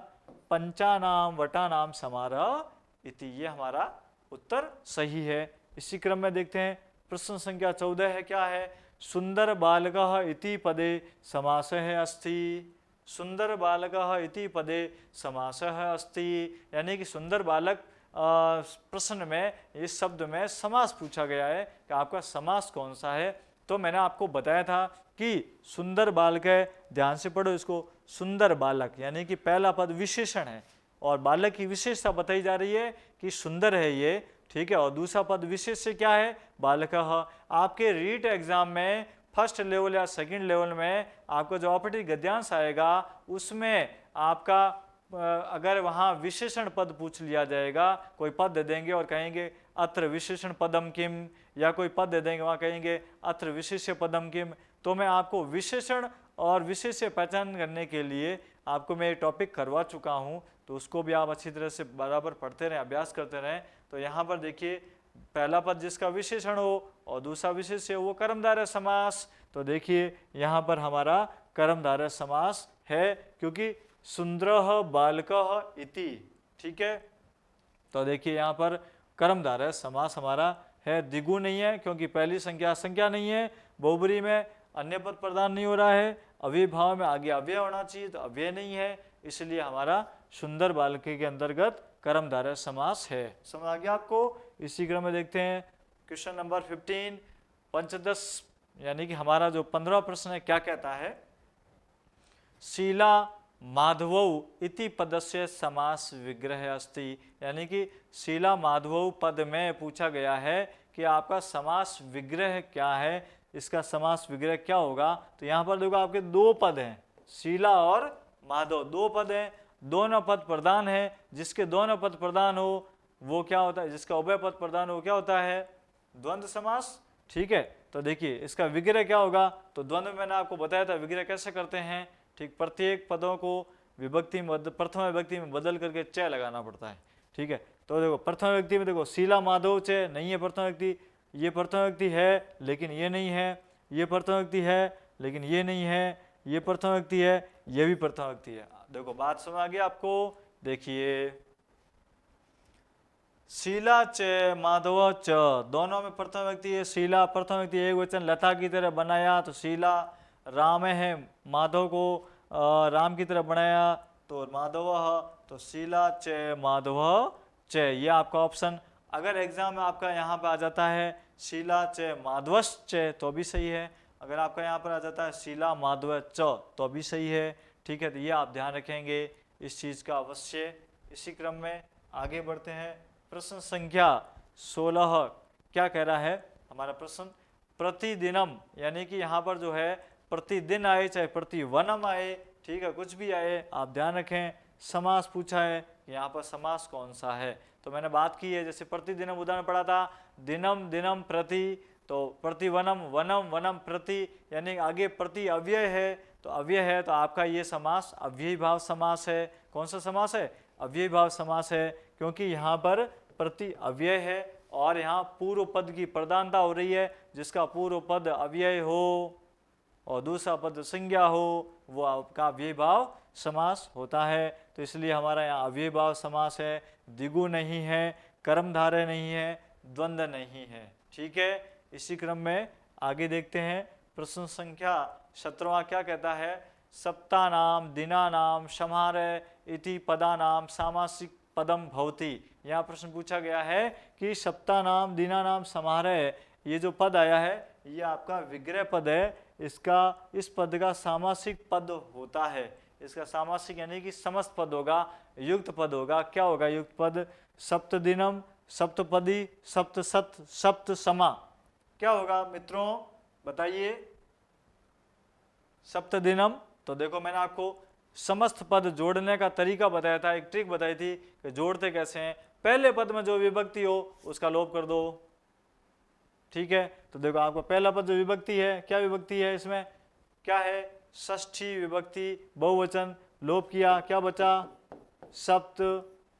[SPEAKER 1] पंचानाम वटानाम समाहारः इति, ये हमारा उत्तर सही है। इसी क्रम में देखते हैं प्रश्न संख्या 14 है। क्या है? सुंदर बालकः इति पदे समासः अस्ति। सुंदर बालकः इति पदे समासः अस्ति, यानी कि सुंदर बालक प्रश्न में इस शब्द में समास पूछा गया है कि आपका समास कौन सा है। तो मैंने आपको बताया था कि सुंदर बालक है, ध्यान से पढ़ो इसको। सुंदर बालक यानी कि पहला पद विशेषण है और बालक की विशेषता बताई जा रही है कि सुंदर है ये। ठीक है, और दूसरा पद विशेष से क्या है? बालकः। आपके रीट एग्जाम में फर्स्ट लेवल या सेकंड लेवल में आपको जो औपचारिक गद्यांश आएगा उसमें आपका अगर वहाँ विशेषण पद पूछ लिया जाएगा, कोई पद दे देंगे और कहेंगे अत्र विशेषण पदम किम, या कोई पद दे देंगे वहाँ कहेंगे अत्र विशेष्य पदम किम, तो मैं आपको विशेषण और विशेष्य पहचान करने के लिए आपको मैं टॉपिक करवा चुका हूँ, तो उसको भी आप अच्छी तरह से बराबर पढ़ते रहें, अभ्यास करते रहें। तो यहाँ पर देखिए पहला पद जिसका विशेषण हो और दूसरा विशेष्य वो कर्मधारय समास। तो देखिए यहाँ पर हमारा कर्मधारय समास है, क्योंकि सुंदरः बालकः इति। ठीक है, तो देखिए यहाँ पर कर्मधारय समास हमारा है, द्विगु नहीं है क्योंकि पहली संख्या नहीं है, बहुब्री में अन्य पद प्रदान नहीं हो रहा है, अव्यय भाव में आगे अव्यय होना चाहिए तो अव्यय नहीं है, इसलिए हमारा सुंदर बालक के अंतर्गत कर्मधारय समास है। समझ आ गया आपको? इसी क्रम में देखते हैं क्वेश्चन नंबर 15 पंचदश, यानी कि हमारा जो 15वां प्रश्न है, क्या कहता है? शीला माधवौ इति पदस्य समास विग्रह अस्ति, यानी कि शीला माधवौ पद में पूछा गया है कि आपका समास विग्रह क्या है, इसका समास विग्रह क्या होगा। तो यहाँ पर देखो आपके दो पद हैं, शीला और माधव, दो पद हैं, दोनों पद प्रधान है। जिसके दोनों पद प्रधान हो वो क्या होता है? जिसका उभय पद प्रधान हो क्या होता है? द्वंद्व समास। ठीक है, तो देखिए इसका विग्रह क्या होगा? तो द्वंद्व मैंने आपको बताया था विग्रह कैसे करते हैं। ठीक, प्रत्येक पदों को विभक्ति में, प्रथम विभक्ति में बदल करके च लगाना पड़ता है। ठीक है, तो देखो प्रथम व्यक्ति में देखो शीला माधव च नहीं है प्रथम व्यक्ति, ये प्रथम व्यक्ति है लेकिन ये नहीं है, ये प्रथम व्यक्ति है लेकिन ये नहीं है, ये प्रथम व्यक्ति है, ये भी प्रथम व्यक्ति है। देखो बात समझ आ गई आपको। देखिए शीला च माधव च, दोनों में प्रथम व्यक्ति है। शीला प्रथम व्यक्ति एक वचन लता की तरह बनाया तो शीला, राम है माधव को राम की तरह बनाया तो माधव, तो शीला च माधव च, ये आपका ऑप्शन। अगर एग्जाम में आपका यहाँ पे आ जाता है शीला च माधवश्च तो भी सही है, अगर आपका यहाँ पर आ जाता है शीला माधव च तो भी सही है। ठीक है, तो ये आप ध्यान रखेंगे इस चीज़ का अवश्य। इसी क्रम में आगे बढ़ते हैं। प्रश्न संख्या 16 क्या कह रहा है हमारा प्रश्न? प्रतिदिनम, यानी कि यहाँ पर जो है प्रतिदिन आए चाहे प्रतिवनम आए, ठीक है, कुछ भी आए आप ध्यान रखें। समास पूछा है, यहाँ पर समास कौन सा है? तो मैंने बात की है, जैसे प्रतिदिनम उदाहरण पढ़ा था, दिनम दिनम प्रति, तो प्रतिवनम वनम वनम प्रति, यानी आगे प्रति अव्यय है, तो अव्यय है तो आपका ये समास अव्ययी भाव समास है। कौन सा समास है? अव्ययी भाव समास है, क्योंकि यहाँ पर प्रति अव्यय है और यहाँ पूर्व पद की प्रधानता हो रही है, जिसका पूर्व पद अव्यय हो और दूसरा पद संज्ञा हो, वो आपका अव्ययी भाव समास होता है। तो इसलिए हमारा यहाँ अव्ययी भाव समास है, द्विगु नहीं है, कर्मधारय नहीं है, द्वंद्व नहीं है। ठीक है, इसी क्रम में आगे देखते हैं। प्रश्न संख्या 17वां क्या कहता है? सप्तानाम दिनानाम समाहारः इति पदानाम सामासिक पदम भवति। यहाँ प्रश्न पूछा गया है कि सप्तानाम दिनानाम समाहारः, ये जो पद आया है ये आपका विग्रह पद है, इसका इस पद का सामासिक पद होता है। इसका सामासिक यानी कि समस्त पद होगा, युक्त पद होगा। क्या होगा युक्त पद? सप्त दिनम, सप्तपदी, सप्त सत, सप्त समा। क्या होगा मित्रों बताइए? सप्त दिनम, तो देखो मैंने आपको समस्त पद जोड़ने का तरीका बताया था, एक ट्रिक बताई थी कि जोड़ते कैसे हैं। पहले पद में जो विभक्ति हो उसका लोप कर दो। ठीक है, तो देखो आपका पहला पद जो विभक्ति है, क्या विभक्ति है इसमें? क्या है? षष्ठी विभक्ति, बहुवचन, लोप किया, क्या बचा? सप्त।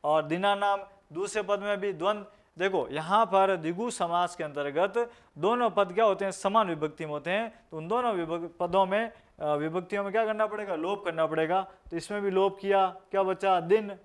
[SPEAKER 1] और दिनानाम, दूसरे पद में भी द्वंद्व। देखो यहाँ पर द्विगु समास के अंतर्गत दोनों पद क्या होते हैं? समान विभक्ति में होते हैं, तो उन दोनों पदों में विभक्तियों में क्या करना पड़ेगा? लोप करना पड़ेगा। तो इसमें भी लोप किया, क्या बचा? दिन,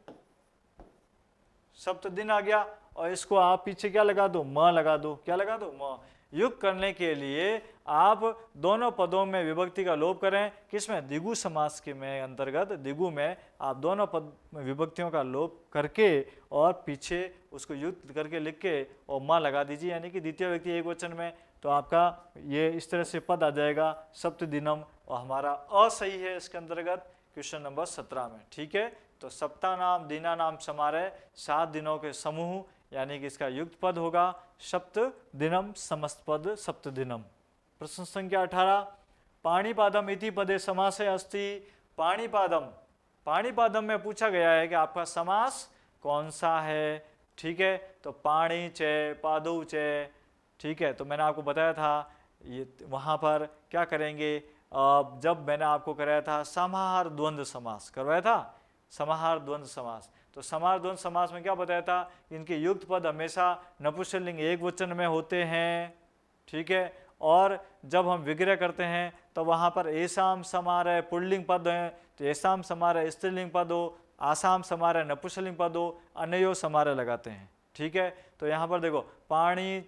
[SPEAKER 1] सप्त दिन आ गया। और इसको आप पीछे क्या लगा दो? म लगा दो। क्या लगा दो? म। युक्त करने के लिए आप दोनों पदों में विभक्ति का लोप करें। किसमें? द्विगु समास के में अंतर्गत द्विगु में आप दोनों पद में विभक्तियों का लोप करके और पीछे उसको युक्त करके लिख के और माँ लगा दीजिए, यानी कि द्वितीय व्यक्ति एक वचन में, तो आपका ये इस तरह से पद आ जाएगा सप्त दिनम। और हमारा असही है इसके अंतर्गत क्वेश्चन नंबर 17 में। ठीक है, तो सप्ताह नाम दीना नाम समारोह 7 दिनों के समूह, यानी कि इसका युक्त पद होगा सप्त दिनम, समस्त पद सप्त दिनम। प्रश्न संख्या 18, पाणिपादम इति पदे समासे अस्ति। पाणिपादम, पाणिपादम में पूछा गया है कि आपका समास कौन सा है। ठीक है, तो पाणी चे पादौ चे। ठीक है, तो मैंने आपको बताया था ये वहाँ पर क्या करेंगे, जब मैंने आपको कराया था समाहार द्वंद्व समास करवाया था, समाहार द्वंद्व समास। तो समाहार द्वंद्व समास में क्या बताया था? इनके युक्त पद हमेशा नपुंसकलिंग एक वचन में होते हैं। ठीक है, और जब हम विग्रह करते हैं तो वहाँ पर ऐसाम समारह पुल्लिंग पद हैं, तो ऐसाम समारह स्त्रीलिंग पद हो, आसाम समारह नपुंसकलिंग पद हो, अन्यो समारह लगाते हैं। ठीक है, तो यहाँ पर देखो पाणी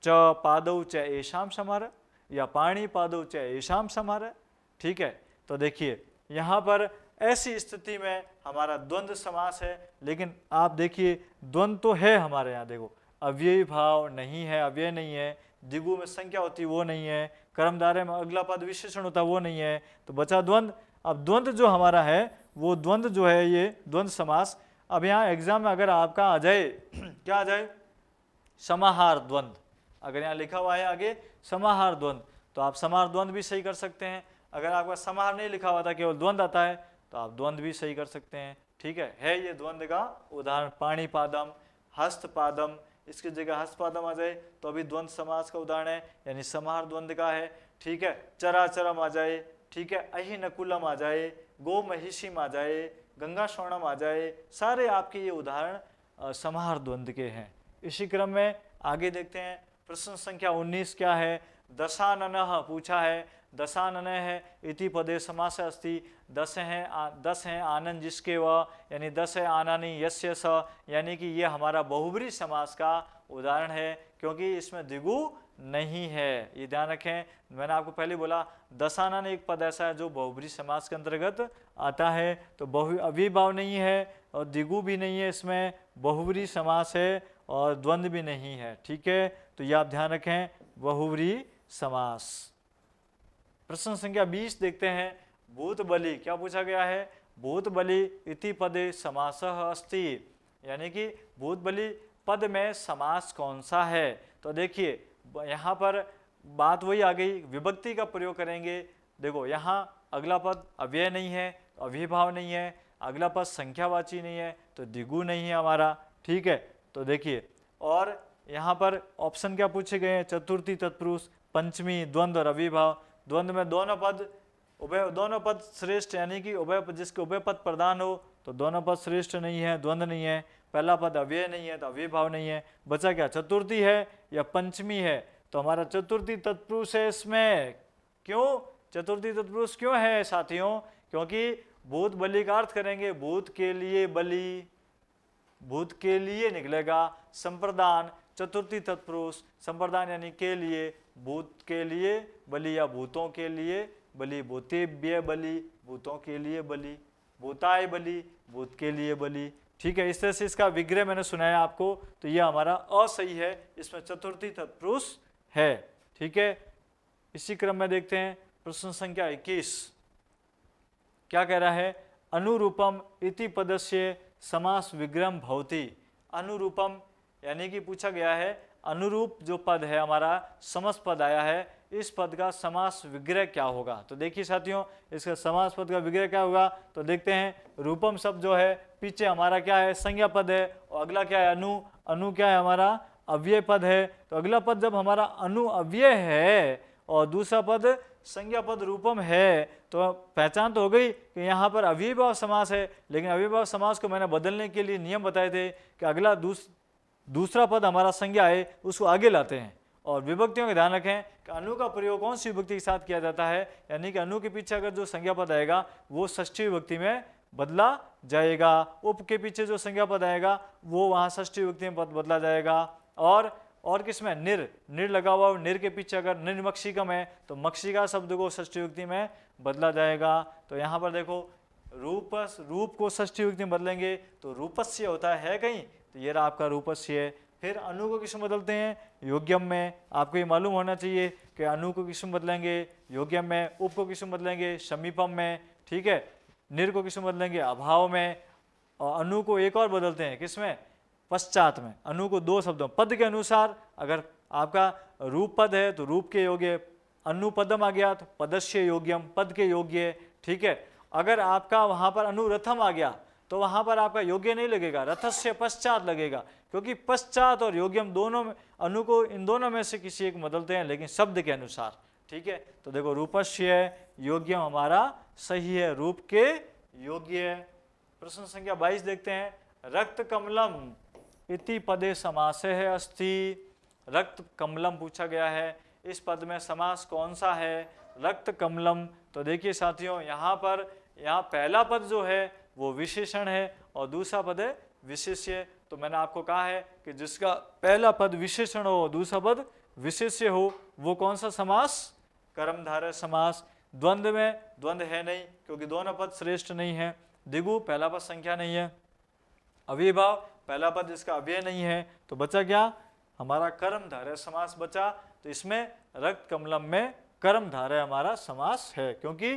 [SPEAKER 1] च पादौ च ऐसाम समारह या पाणी पादौ च ऐसाम समारह। ठीक है, तो देखिए यहाँ पर ऐसी स्थिति में हमारा द्वंद्व समास है, लेकिन आप देखिए द्वंद्व तो है हमारे यहाँ। देखो अव्ययी भाव नहीं है, अव्यय नहीं है, द्विगु में संख्या होती वो नहीं है, कर्मधारय में अगला पद विशेषण होता वो नहीं है, तो बचा द्वंद्व। अब द्वंद्व जो हमारा है वो द्वंद्व जो है ये द्वंद्व समास। अब यहाँ एग्जाम में अगर आपका आ जाए क्या आ जाए? समाहार द्वंद्व। अगर यहाँ लिखा हुआ है आगे समाहार द्वंद्व, तो आप समाहार द्वंद्व भी सही कर सकते हैं। अगर आपका समाहार नहीं लिखा हुआ था, केवल द्वंद्व आता है, तो आप द्वंद्व भी सही कर सकते हैं। ठीक है ये द्वंद्व का उदाहरण पाणिपादम, हस्तपादम, इसकी जगह हस्तपादम आ जाए तो अभी द्वंद्व समास का उदाहरण है, यानी समाहार द्वंद्व का है। ठीक है, चराचरम आ जाए, ठीक है, अहि नकुलम आ जाए, गो महिषिम आ जाए, गंगा स्वर्णम आ जाए, सारे आपके ये उदाहरण समाहार द्वंद्व के हैं। इसी क्रम में आगे देखते हैं। प्रश्न संख्या 19 क्या है? दशाननः पूछा है, दशानन है इति पदे समास अस्ति, 10 हैं आनंद जिसके वह, यानी 10 है आनानी यस्य स, यानी कि ये हमारा बहुब्री समास का उदाहरण है, क्योंकि इसमें द्विगु नहीं है। ये ध्यान रखें, मैंने आपको पहले बोला दशानन एक पद ऐसा है जो बहुब्री समास के अंतर्गत आता है, तो बहु अविभाव नहीं है और द्विगु भी नहीं है, इसमें बहुब्री समास है और द्वंद्व भी नहीं है। ठीक है, तो ये आप ध्यान रखें, बहुब्री समास। प्रश्न संख्या 20 देखते हैं, भूत बलि, क्या पूछा गया है, भूत बलि इति पदे समासः अस्ति, यानी कि भूत बलि पद में समास कौन सा है। तो देखिए यहाँ पर बात वही आ गई, विभक्ति का प्रयोग करेंगे। देखो यहाँ अगला पद अव्यय नहीं है, अविभाव नहीं है, अगला पद संख्यावाची नहीं है, तो द्विगु नहीं है हमारा। ठीक है, तो देखिए, और यहाँ पर ऑप्शन क्या पूछे गए हैं, चतुर्थी तत्पुरुष, पंचमी, द्वंद्व और अविभाव। द्वंद्व में दोनों पद श्रेष्ठ, यानी कि उभय पद, जिसके उभय पद प्रधान हो तो दोनों पद श्रेष्ठ नहीं है, द्वंद्व नहीं है। पहला पद अव्यय नहीं है तो अविभाव नहीं है। बचा क्या, चतुर्थी है या पंचमी है, तो हमारा चतुर्थी तत्पुरुष है इसमें। क्यों चतुर्थी तत्पुरुष क्यों है साथियों, क्योंकि भूत बलि का अर्थ करेंगे भूत के लिए बलि, भूत के लिए निकलेगा, संप्रदान चतुर्थी तत्पुरुष, संप्रदान यानी के लिए, भूत के लिए बलि या भूतों के लिए बलि, भूतेभ्य बलि भूतों के लिए बलि, भूताय बलि भूत के लिए बलि। ठीक है, इस तरह से इसका विग्रह मैंने सुनाया आपको, तो यह हमारा असही है, इसमें चतुर्थी तत्पुरुष है। ठीक है, इसी क्रम में देखते हैं प्रश्न संख्या 21, क्या कह रहा है, अनुरूपम इति पदस्य समास विग्रह भवति। अनुरूपम यानी कि पूछा गया है अनुरूप जो पद है हमारा, समस्त पद आया है, इस पद का समास विग्रह क्या होगा। तो देखिए साथियों, इसका समास पद का विग्रह क्या होगा, तो देखते हैं। रूपम शब्द जो है पीछे हमारा क्या है, संज्ञा पद है, और अगला क्या है, अनु, अनु क्या है हमारा, अव्यय पद है। तो अगला पद जब हमारा अनु अव्यय है और दूसरा पद संज्ञा पद रूपम है, तो पहचान तो हो गई कि यहाँ पर अव्ययभाव समास है। लेकिन अव्ययभाव समास को मैंने बदलने के लिए नियम बताए थे कि अगला दूसरा पद हमारा संज्ञा है उसको आगे लाते हैं। और विभक्तियों का ध्यान रखें कि अनु का प्रयोग कौन सी विभक्ति के साथ किया जाता है, यानी कि अनु के पीछे अगर जो संज्ञा पद आएगा वो षष्ठी विभक्ति में बदला जाएगा, उप के पीछे जो संज्ञा पद आएगा वो वहाँ षष्ठी विभक्ति में पद बदला जाएगा। और किसमें, निर लगा हुआ, निर के पीछे अगर निर्मक्षिकम है तो मक्षिका शब्द को षष्ठी विभक्ति में बदला जाएगा। तो यहाँ पर देखो रूप को षष्ठी विभक्ति में बदलेंगे तो रूपस्य होता है कहीं, तो ये रहा आपका रूपस्य। फिर अनु को किस में बदलते हैं, योग्यम में। आपको ये मालूम होना चाहिए कि अनु को किस में बदलेंगे, योग्यम में। उप को किस में बदलेंगे, समीपम में। ठीक है, निर को किस में बदलेंगे, अभाव में। और अनु को एक और बदलते हैं किसमें, पश्चात में। अनु को दो शब्दों, पद के अनुसार, अगर आपका रूप पद है तो रूप के योग्य, अनु पदम आ गया तो पदस्य योग्यम, पद के योग्य। ठीक है, अगर आपका वहाँ पर अनुरथम आ गया तो वहाँ पर आपका योग्य नहीं लगेगा, रथस्य पश्चात लगेगा, क्योंकि पश्चात और योग्यम दोनों में, अनु को इन दोनों में से किसी एक बदलते हैं लेकिन शब्द के अनुसार। ठीक है, तो देखो रूपस्य योग्यम हमारा सही है, रूप के योग्य। प्रश्न संख्या 22 देखते हैं, रक्त कमलम इति पदे समास है अस्ति। रक्त कमलम पूछा गया है, इस पद में समास कौन सा है, रक्त कमलम। तो देखिए साथियों, यहाँ पहला पद जो है वो विशेषण है और दूसरा पद है विशेष्य। तो मैंने आपको कहा है कि जिसका पहला पद विशेषण हो दूसरा पद विशेष्य हो, वो कौन सा समास, कर्मधारय समास। द्वंद्व में द्वंद्व है नहीं क्योंकि दोनों पद श्रेष्ठ नहीं है। द्विगु पहला पद संख्या नहीं है। अविभाव पहला पद जिसका अव्यय नहीं है, तो बचा क्या हमारा कर्मधारय समास बचा। तो इसमें रक्त कमलम में कर्मधारय हमारा समास है, क्योंकि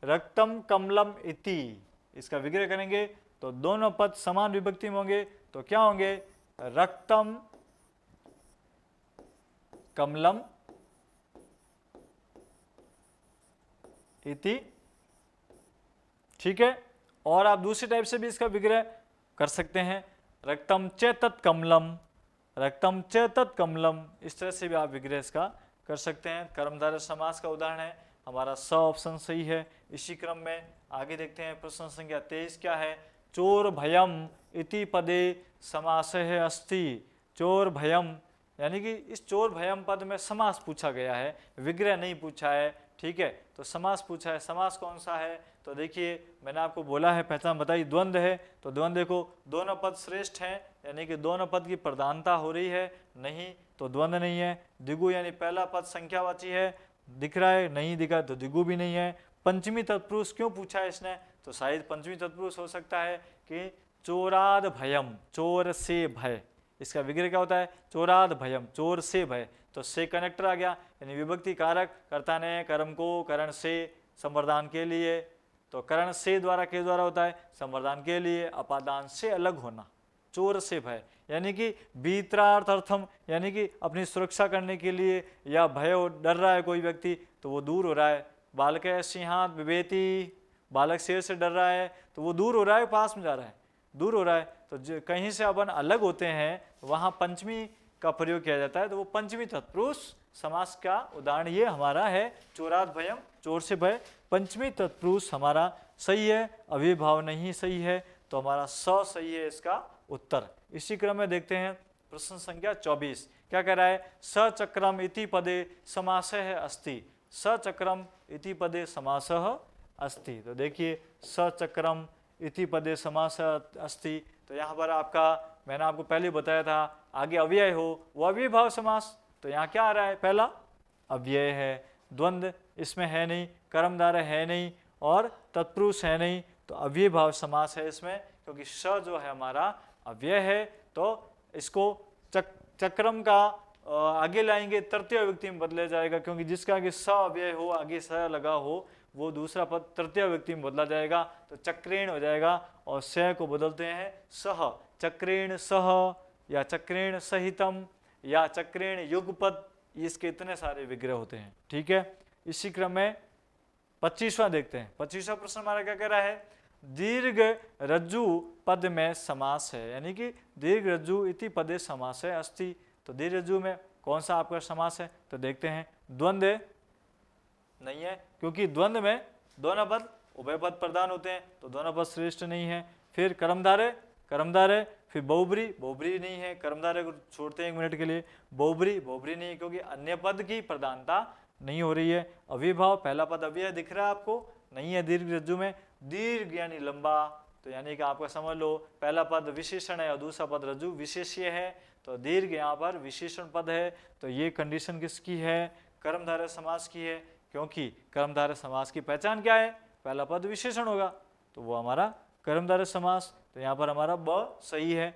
[SPEAKER 1] रक्तम कमलम इति, इसका विग्रह करेंगे तो दोनों पद समान विभक्ति में होंगे, तो क्या होंगे, रक्तम कमलम इति। ठीक है, और आप दूसरे टाइप से भी इसका विग्रह कर सकते हैं, रक्तम च तत्कमलम, रक्तम च तत्कमलम, इस तरह से भी आप विग्रह इसका कर सकते हैं। कर्मधारय समास का उदाहरण है हमारा स ऑप्शन सही है। इसी क्रम में आगे देखते हैं, प्रश्न संख्या 23 क्या है, चोर भयम इति पदे समास है अस्ति। चोर भयम यानी कि इस चोर भयम पद में समास पूछा गया है, विग्रह नहीं पूछा है, ठीक है। तो समास पूछा है, समास कौन सा है, तो देखिए मैंने आपको बोला है, पहचान बताई, द्वंद्व है। तो द्वंद्व देखो, दोनों पद श्रेष्ठ हैं, यानी कि दोनों पद की प्रधानता हो रही है, नहीं तो द्वंद्व नहीं है। द्विगु यानी पहला पद संख्यावाची है, दिख रहा है, नहीं दिखा तो द्विगु भी नहीं है। पंचमी तत्पुरुष क्यों पूछा है इसने, तो शायद पंचमी तत्पुरुष हो सकता है कि चोराद भयम, चोर से भय, इसका विग्रह क्या होता है, चोराद भयम, चोर से भय, तो से कनेक्टर आ गया, यानी विभक्ति कारक, कर्ता ने कर्म को करण से संवर्धान के लिए, तो करण से द्वारा के द्वारा होता है संवर्धान के लिए, अपादान से अलग होना, चोर से भय यानी कि बीत्रार्थ अर्थम, यानी कि अपनी सुरक्षा करने के लिए, या भय डर रहा है कोई व्यक्ति तो वो दूर हो रहा है। बालक सिंहात विवेती, बालक शेर से डर रहा है तो वो दूर हो रहा है, पास में जा रहा है, दूर हो रहा है। तो कहीं से अपन अलग होते हैं वहाँ पंचमी का प्रयोग किया जाता है, तो वो पंचमी तत्पुरुष समास का उदाहरण ये हमारा है, चोरात भयम, चोर से भय। पंचमी तत्पुरुष हमारा सही है, अविभाव नहीं सही है, तो हमारा स सही है इसका उत्तर। इसी क्रम में देखते हैं प्रश्न संख्या 24, क्या कह रहा है, सचक्रम इति पदे समासः अस्ति, सचक्रम इति पदे समासः अस्ति। तो देखिए सचक्रम इति पदे समासः अस्ति, तो यहाँ पर आपका मैंने आपको पहले बताया था, आगे अव्यय हो वो अव्ययभाव समास, तो यहाँ क्या आ रहा है, पहला अव्यय है, द्वंद्व इसमें है नहीं, कर्मधारय है नहीं और तत्पुरुष है नहीं, तो अव्ययभाव समास है इसमें, क्योंकि स जो है हमारा अव्यय है, तो इसको चक्रम का आगे लाएंगे तृतीय व्यक्ति में बदला जाएगा, क्योंकि जिसका आगे स अव्यय हो, आगे स लगा हो, वो दूसरा पद तृतीय व्यक्ति में बदला जाएगा, तो चक्रेण हो जाएगा, और स को बदलते हैं सह, चक्रेण सह या चक्रेण सहितम या चक्रेण युगपद, इसके इतने सारे विग्रह होते हैं, ठीक है। इसी क्रम में 25वां देखते हैं। 25वां प्रश्न हमारा क्या कह रहा है, दीर्घ रज्जु पद में समास है, यानी कि दीर्घ रज्जु इति पदे समास है अस्ति, तो दीर्घ रज्जु में कौन सा आपका समास है, तो देखते हैं, द्वंद्व नहीं है, क्योंकि द्वंद्व में दोनों पद उभय पद प्रधान होते हैं, तो दोनों पद श्रेष्ठ नहीं है। फिर कर्मधारय, कर्मधारय, फिर बहुब्री, बहुब्री नहीं है, कर्मधारय को छोड़ते हैं एक मिनट के लिए, बहुब्री, बहुब्री नहीं है, क्योंकि अन्य पद की प्रधानता नहीं हो रही है। अविभाव, पहला पद अव्यय दिख रहा है आपको, नहीं है दीर्घ रज्जु में, दीर्घ यानी लंबा, तो यानी कि आपका समझ लो पहला पद विशेषण है और दूसरा पद रज्जु विशेष्य है, तो दीर्घ यहाँ पर विशेषण पद है, तो ये कंडीशन किसकी है, कर्मधारय समास की है, क्योंकि कर्मधारय समास की पहचान क्या है, पहला पद विशेषण होगा, तो वो हमारा कर्मधारय समास, तो यहाँ पर हमारा ब सही है।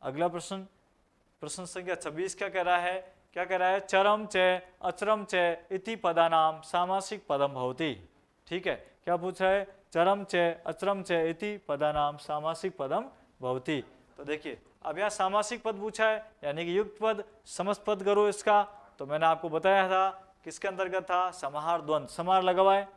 [SPEAKER 1] अगला प्रश्न, प्रश्न संख्या 26 क्या कह रहा है, क्या कह रहा है, चरम च अचरम च इति पदानाम सामासिक पदम भवति, ठीक है, क्या पूछ रहा है, चरम च अचरम च इति पदानाम सामासिक पदम भवति। तो देखिए अब यहाँ सामासिक पद पूछा है, यानी कि युक्त पद, समस्त पद करो इसका, तो मैंने आपको बताया था किसके अंतर्गत था, समाहार द्वंद्व, समाहार लगा हुआ है,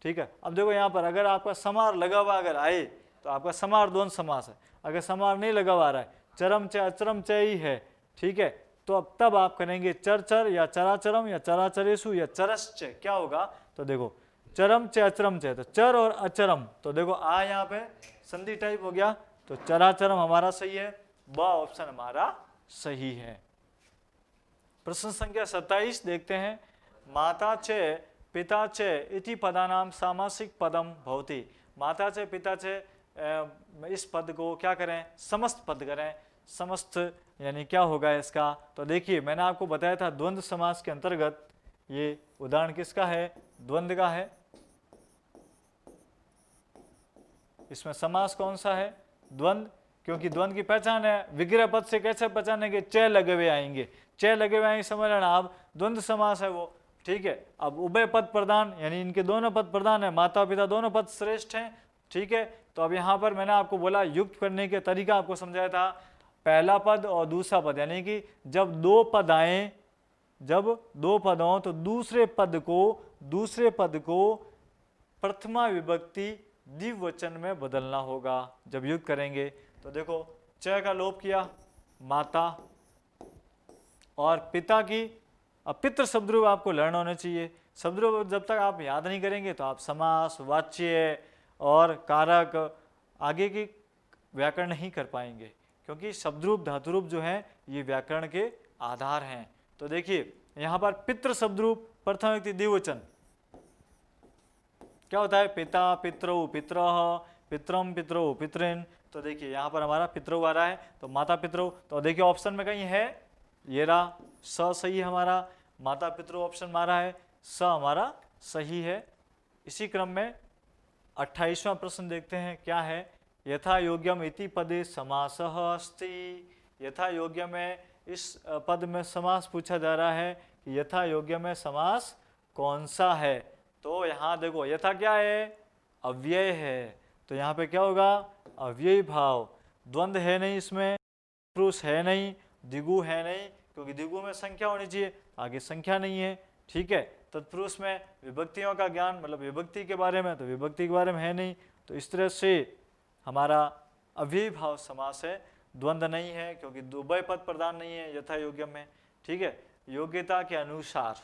[SPEAKER 1] ठीक है। अब देखो यहाँ पर अगर आपका समाहार लगा हुआ अगर आए तो आपका समाहार द्वंद्व समास है, अगर समाहार नहीं लगा हुआ आ रहा है, चरम च अचरम च ही है, ठीक है, तो अब तब आप करेंगे चर चर या चराचरम या चराचरेशु या चरश्च, क्या होगा, तो देखो चरम च अचरम च, तो चर और अचरम, तो देखो आ यहाँ पे संधि टाइप हो गया, तो चराचरम हमारा सही है, ब ऑप्शन हमारा सही है। प्रश्न संख्या 27 देखते हैं, माता च पिता च इति पदानाम सामासिक पदम भवति, माता च पिता च, इस पद को क्या करें, समस्त पद करें, समस्त यानी क्या होगा इसका, तो देखिए मैंने आपको बताया था द्वंद्व समास के अंतर्गत ये उदाहरण किसका है, द्वंद्व का है, इसमें समास कौन सा है, द्वंद्व, क्योंकि द्वंद्व की पहचान है, विग्रह पद से कैसे पहचानेंगे, च लगे हुए आएंगे, च लगे हुए आएंगे, समझ लेना आप, द्वंद्व समास है वो, ठीक है। अब उभय पद प्रधान, यानी इनके दोनों पद प्रधान है, माता पिता दोनों पद श्रेष्ठ हैं, ठीक है। तो अब यहाँ पर मैंने आपको बोला युक्त करने के तरीका आपको समझाया था, पहला पद और दूसरा पद, यानी कि जब दो पद आए, जब दो पद हों तो दूसरे पद को प्रथमा विभक्ति द्विवचन में बदलना होगा जब युक्त करेंगे। तो देखो च का लोप किया, माता और पिता की, अब पितृ शब्दरूप आपको लर्न होने चाहिए, शब्दरूप जब तक आप याद नहीं करेंगे तो आप समास, वाच्य और कारक आगे की व्याकरण नहीं कर पाएंगे, क्योंकि शब्दरूप धातुरूप जो है ये व्याकरण के आधार हैं। तो देखिए यहाँ पर पितृ शब्द रूप प्रथम व्यक्ति द्विवचन क्या होता है, पिता पितरौ पितरः, पितरम पितरौ पितृन। तो देखिए यहाँ पर हमारा पितरौ आ रहा है, तो माता पितरौ, तो देखिए ऑप्शन में कहीं है, ये रहा स सही है हमारा, माता पितरौ ऑप्शन में आ रहा है, स हमारा सही है। इसी क्रम में 28वां प्रश्न देखते हैं क्या है, यथा योग्यम इति पदे समासः अस्ति। यथा योग्य में इस पद में समास पूछा जा रहा है कि यथा योग्य में समास कौन सा है। तो यहाँ देखो यथा क्या है, अव्यय है, तो यहाँ पे क्या होगा, अव्ययी भाव। द्वंद्व है नहीं इसमें, पुरुष है नहीं, द्विगु है नहीं, क्योंकि द्विगु में संख्या होनी चाहिए, आगे संख्या नहीं है। ठीक है, तत्पुरुष में विभक्तियों का ज्ञान, मतलब विभक्ति के बारे में, तो विभक्ति के बारे में है नहीं, तो इस तरह से हमारा अव्ययी भाव समास है, द्वंद्व नहीं है, क्योंकि दुबय पद प्रदान नहीं है यथा योग्य में। ठीक है, योग्यता के अनुसार,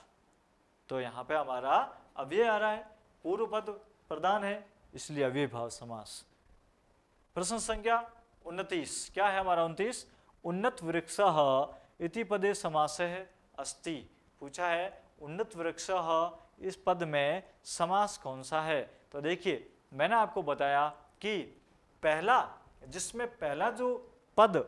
[SPEAKER 1] तो यहाँ पे हमारा अव्यय आ रहा है, पूर्व पद प्रदान है, इसलिए अव्ययी भाव समास। प्रश्न संख्या 29 क्या है हमारा, 29, उन्नत वृक्षः इति पदे समासः अस्ति। पूछा है उन्नत वृक्षः, इस पद में समास कौन सा है। तो देखिए मैंने आपको बताया कि पहला, जिसमें पहला जो पद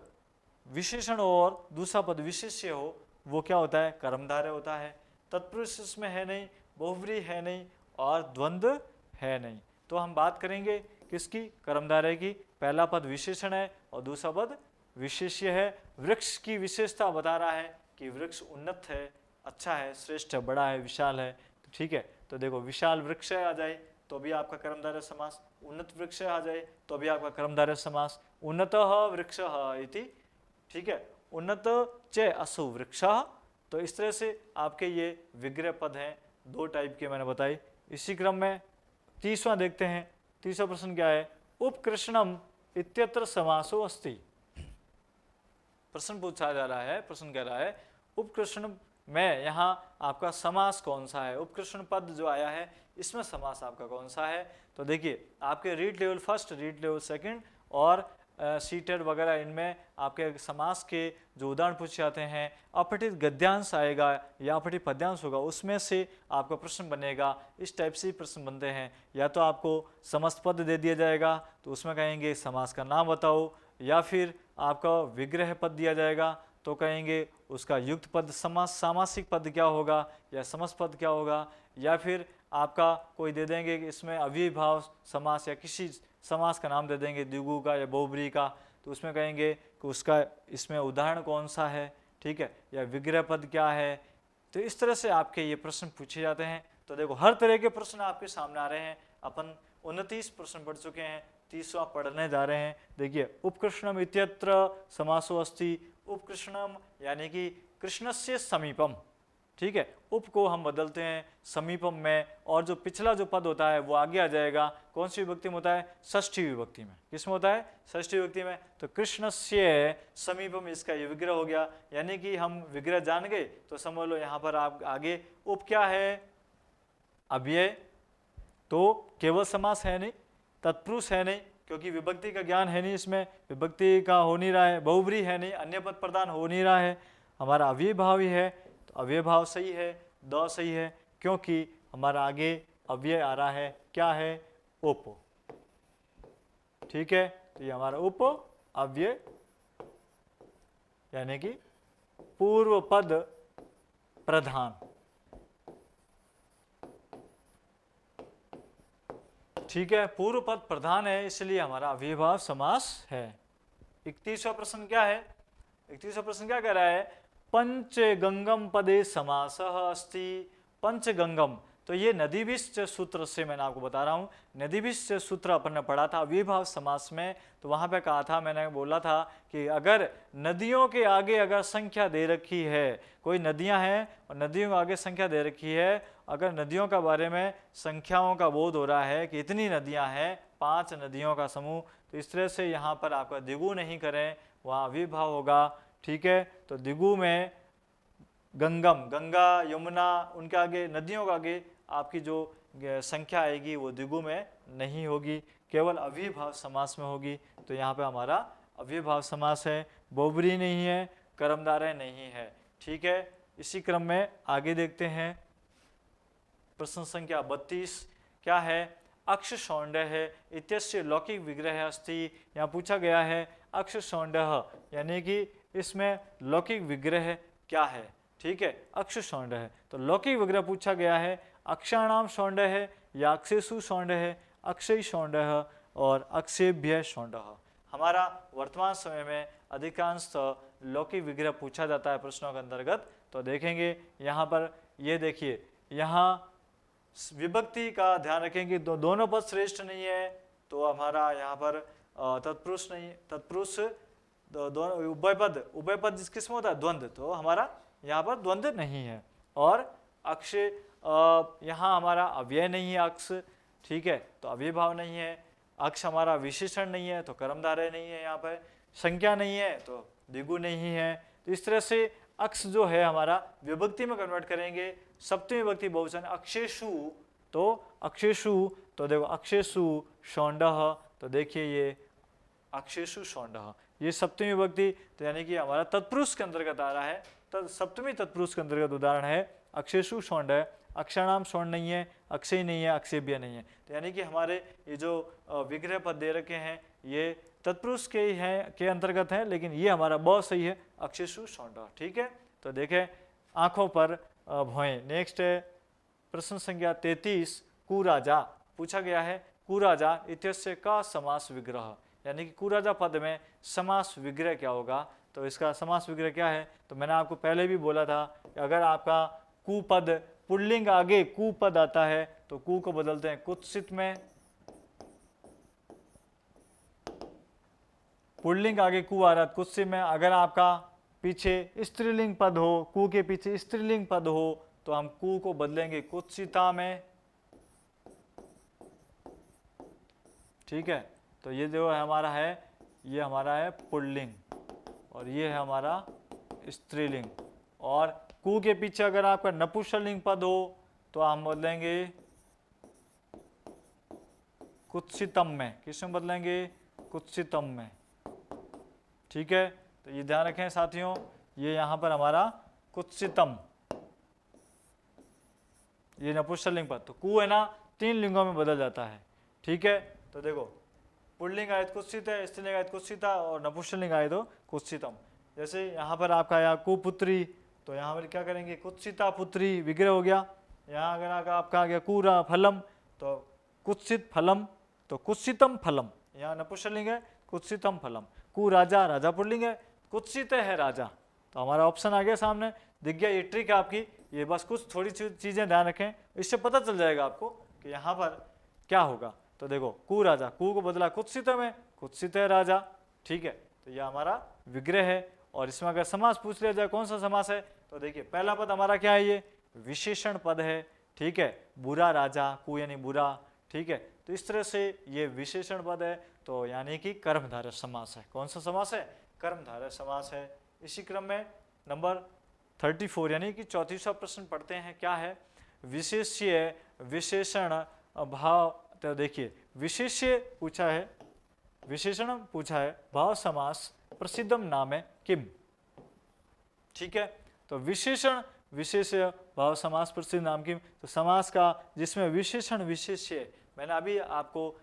[SPEAKER 1] विशेषण और दूसरा पद विशेष्य हो, वो क्या होता है, कर्मधारय होता है। तत्पुरुष इसमें है नहीं, बहुव्रीहि है नहीं, और द्वंद्व है नहीं। तो हम बात करेंगे किसकी, कर्मधारय की। पहला पद विशेषण है और दूसरा पद विशेष्य है। वृक्ष की विशेषता बता रहा है कि वृक्ष उन्नत है, अच्छा है, श्रेष्ठ है, बड़ा है, विशाल है। तो ठीक है, तो देखो विशाल वृक्ष आ जाए तो भी आपका कर्मधारय समास, उन्नत वृक्ष आ जाए तो भी आपका कर्मधारय समास, उन्नतः वृक्षः इति। ठीक है, उन्नत च असु वृक्षः। तो इस तरह से आपके ये विग्रह पद हैं, दो टाइप के मैंने बताई। इसी क्रम में 30वां देखते हैं। 30वां प्रश्न क्या है, उपकृष्णम इत्यत्र समासो अस्ति। प्रश्न पूछा जा रहा है, प्रश्न कह रहा है उपकृष्ण में यहाँ आपका समास कौन सा है, उपकृष्ण पद जो आया है इसमें समास आपका कौन सा है। तो देखिए आपके read level first, read level second और सीटेड वगैरह, इनमें आपके समास के जो उदाहरण पूछे जाते हैं, अपठित गद्यांश आएगा या अपठित पद्यांश होगा, उसमें से आपका प्रश्न बनेगा। इस टाइप से प्रश्न बनते हैं, या तो आपको समस्त पद दे दिया जाएगा तो उसमें कहेंगे समास का नाम बताओ, या फिर आपका विग्रह पद दिया जाएगा तो कहेंगे उसका युक्त पद, समास सामासिक पद क्या होगा या समस्त पद क्या होगा, या फिर आपका कोई दे देंगे कि इसमें अव्ययी भाव समास या किसी समास का नाम दे देंगे, द्विगु का या बहुब्रीहि का, तो उसमें कहेंगे कि उसका इसमें उदाहरण कौन सा है। ठीक है, या विग्रह पद क्या है। तो इस तरह से आपके ये प्रश्न पूछे जाते हैं। तो देखो हर तरह के प्रश्न आपके सामने आ रहे हैं। अपन 29 प्रश्न पढ़ चुके हैं, 30वां पढ़ने जा रहे हैं। देखिए उपकृष्णम इत्यत्र समासो अस्ति। उपकृष्णम यानी कि कृष्णस्य समीपम। ठीक है, उप को हम बदलते हैं समीपम में, और जो पिछला जो पद होता है वो आगे आ जाएगा। कौन सी विभक्ति में होता है, षष्ठी विभक्ति में। किसमें होता है, षष्ठी विभक्ति में। तो कृष्णस्य समीपम, इसका ये विग्रह हो गया, यानी कि हम विग्रह जान गए तो समझ लो यहाँ पर आप आगे उप क्या है, अव्यय। तो केवल समास है नहीं, तत्पुरुष है नहीं, क्योंकि विभक्ति का ज्ञान है नहीं, इसमें विभक्ति का हो नहीं रहा है, बहुव्रीहि है नहीं, अन्य पद प्रदान हो नहीं रहा है, हमारा अव्ययी भाव ही है। तो अव्यय भाव सही है, द सही है, क्योंकि हमारा आगे अव्यय आ रहा है, क्या है, उप। ठीक है, तो ये हमारा उप अव्यय, यानी कि पूर्व पद प्रधान। ठीक है, पूर्व पद प्रधान है, इसलिए हमारा अव्ययी भाव समास है। 31वां प्रश्न क्या है, 31वां प्रश्न क्या कह रहा है, पंचगंगम पदे समासः अस्ति। पंचगंगम, तो ये नदीभिश्च सूत्र से मैंने आपको बता रहा हूँ। नदीभिश्च सूत्र अपन ने पढ़ा था अव्ययी भाव समास में, तो वहाँ पे कहा था, मैंने बोला था कि अगर नदियों के आगे अगर संख्या दे रखी है, कोई नदियाँ हैं और नदियों के आगे संख्या दे रखी है, अगर नदियों का बारे में संख्याओं का बोध हो रहा है कि इतनी नदियाँ हैं, 5 नदियों का समूह, तो इस तरह से यहाँ पर आपका द्विगु नहीं करें, वहाँ अव्ययी भाव होगा। ठीक है, तो द्विगु में गंगम, गंगा यमुना, उनके आगे नदियों के आगे आपकी जो संख्या आएगी वो द्विगु में नहीं होगी, केवल अव्ययी भाव समास में होगी। तो यहाँ पे हमारा अव्ययी भाव समास है, बहुव्रीहि नहीं है, कर्मधारय नहीं है। ठीक है, इसी क्रम में आगे देखते हैं। प्रश्न संख्या 32 क्या है? अक्ष सौंडः इत्यस्य लौकिक विग्रह अस्ति। यहाँ पूछा गया है अक्ष सौंडः, यानी कि इसमें लौकिक विग्रह क्या है? ठीक है, अक्ष सौंडः, तो लौकिक विग्रह पूछा गया है। अक्षाणाम सौंडः या अक्षेषु सौंडः, अक्षय सौंडः और अक्षेभ्य सौंडः। हमारा वर्तमान समय में अधिकांशतः लौकिक विग्रह पूछा जाता है प्रश्नों के अंतर्गत। तो देखेंगे यहाँ पर, ये देखिए यहाँ विभक्ति का ध्यान रखेंगे, दोनों पद श्रेष्ठ नहीं है तो हमारा यहाँ पर तत्पुरुष नहीं, तत्पुरुष दोनों उभय पद किसमें होता है? द्वंद्व, तो हमारा यहाँ पर द्वंद्व नहीं है। और अक्ष यहाँ हमारा अव्यय नहीं है अक्ष, ठीक है, तो अव्यय भाव नहीं है। अक्ष हमारा विशेषण नहीं है तो कर्मधारय नहीं है, यहाँ पर संख्या नहीं है तो द्विगु नहीं है। तो इस तरह से अक्ष जो है हमारा विभक्ति में कन्वर्ट करेंगे, सप्तमी विभक्ति बहुवचन अक्षेषु, तो अक्षेषु, तो देखो अक्षेषु सौंडः, तो देखिए ये अक्षेषु सौंडः, ये सप्तमी विभक्ति, तो यानी कि हमारा तत्पुरुष के अंतर्गत आ रहा है, सप्तमी तत्पुरुष के अंतर्गत उदाहरण है अक्षेषु सौंडः। अक्षराणाम सौंड नहीं है, अक्षय नहीं है, अक्षेभ्य नहीं है, तो यानी कि हमारे ये जो विग्रह पद दे रखे हैं ये तत्पुरुष के ही हैं, के अंतर्गत हैं, लेकिन ये हमारा बहुत सही है अक्षेषु सौंडः। ठीक है, तो देखें आंखों पर भौएं। नेक्स्ट है प्रश्न संख्या 33, कुराजा पूछा गया है। कुराजा इत्यस्य का समास विग्रह, यानी कि कुराजा पद में समास विग्रह क्या होगा? तो इसका समास विग्रह क्या है? तो मैंने आपको पहले भी बोला था कि अगर आपका कुपद पुल्लिंग आगे कुपद आता है तो कु को बदलते हैं कुत्सित में, पुल्लिंग आगे कु आ रहा है कुत्सित में। अगर आपका पीछे स्त्रीलिंग पद हो, कु के पीछे स्त्रीलिंग पद हो तो हम कु को बदलेंगे कुत्सिता में। ठीक है, तो ये जो है हमारा है, ये हमारा है पुल्लिंग और ये है हमारा स्त्रीलिंग। और कु के पीछे अगर आपका नपुंसकलिंग पद हो तो हम बदलेंगे कुत्सितम में। किसमें बदलेंगे? कुत्सितम में। ठीक है, तो ये ध्यान रखें साथियों, ये यहां पर हमारा कुत्सितम, ये नपुंसकलिंग पद, तो कु है ना 3 लिंगों में बदल जाता है। ठीक है, तो देखो पुल्लिंग आए तो कुत्सित है, स्त्रीलिंग आए तो कुत्सिता और नपुंसकलिंग आए तो कुत्सितम। जैसे यहाँ पर आपका आया कुपुत्री, तो यहाँ पर क्या करेंगे? कुत्सिता पुत्री विग्रह हो गया। यहाँ अगर आपका आ गया कुरा फलम तो कुत्सित फलम, तो कुत्सितम फलम, यहाँ नपुंसकलिंग है कुत्सितम फलम। कु राजा, राजा पुल्लिंग है, कुत्सित है राजा, तो हमारा ऑप्शन आ गया सामने, दिख गया। ये ट्रिक है आपकी, ये बस कुछ थोड़ी चीजें ध्यान रखें, इससे पता चल जाएगा आपको कि यहाँ पर क्या होगा। तो देखो कु राजा, कु को बदला कुत्सित में, कुत्सित है राजा। ठीक है, तो यह हमारा विग्रह है। और इसमें अगर समास पूछ लिया जाए कौन सा समास है, तो देखिए पहला पद हमारा क्या है? ये विशेषण पद है। ठीक है, बुरा राजा, कु यानी बुरा। ठीक है, तो इस तरह से ये विशेषण पद है, तो यानी कि कर्मधारय समास है। कौन सा समास है? कर्मधारय समास है। इसी क्रम में नंबर 34 यानी कि 34वां प्रश्न पढ़ते हैं। क्या है? विशेष्य विशेषण भाव, तो देखिए विशेष्य पूछा है, विशेषण पूछा है, भाव समास प्रसिद्धम नाम है किम। ठीक है, तो विशेषण विशेष्य भाव समास प्रसिद्ध नाम किम, तो समास का जिसमें विशेषण विशेष्य, मैंने अभी आपको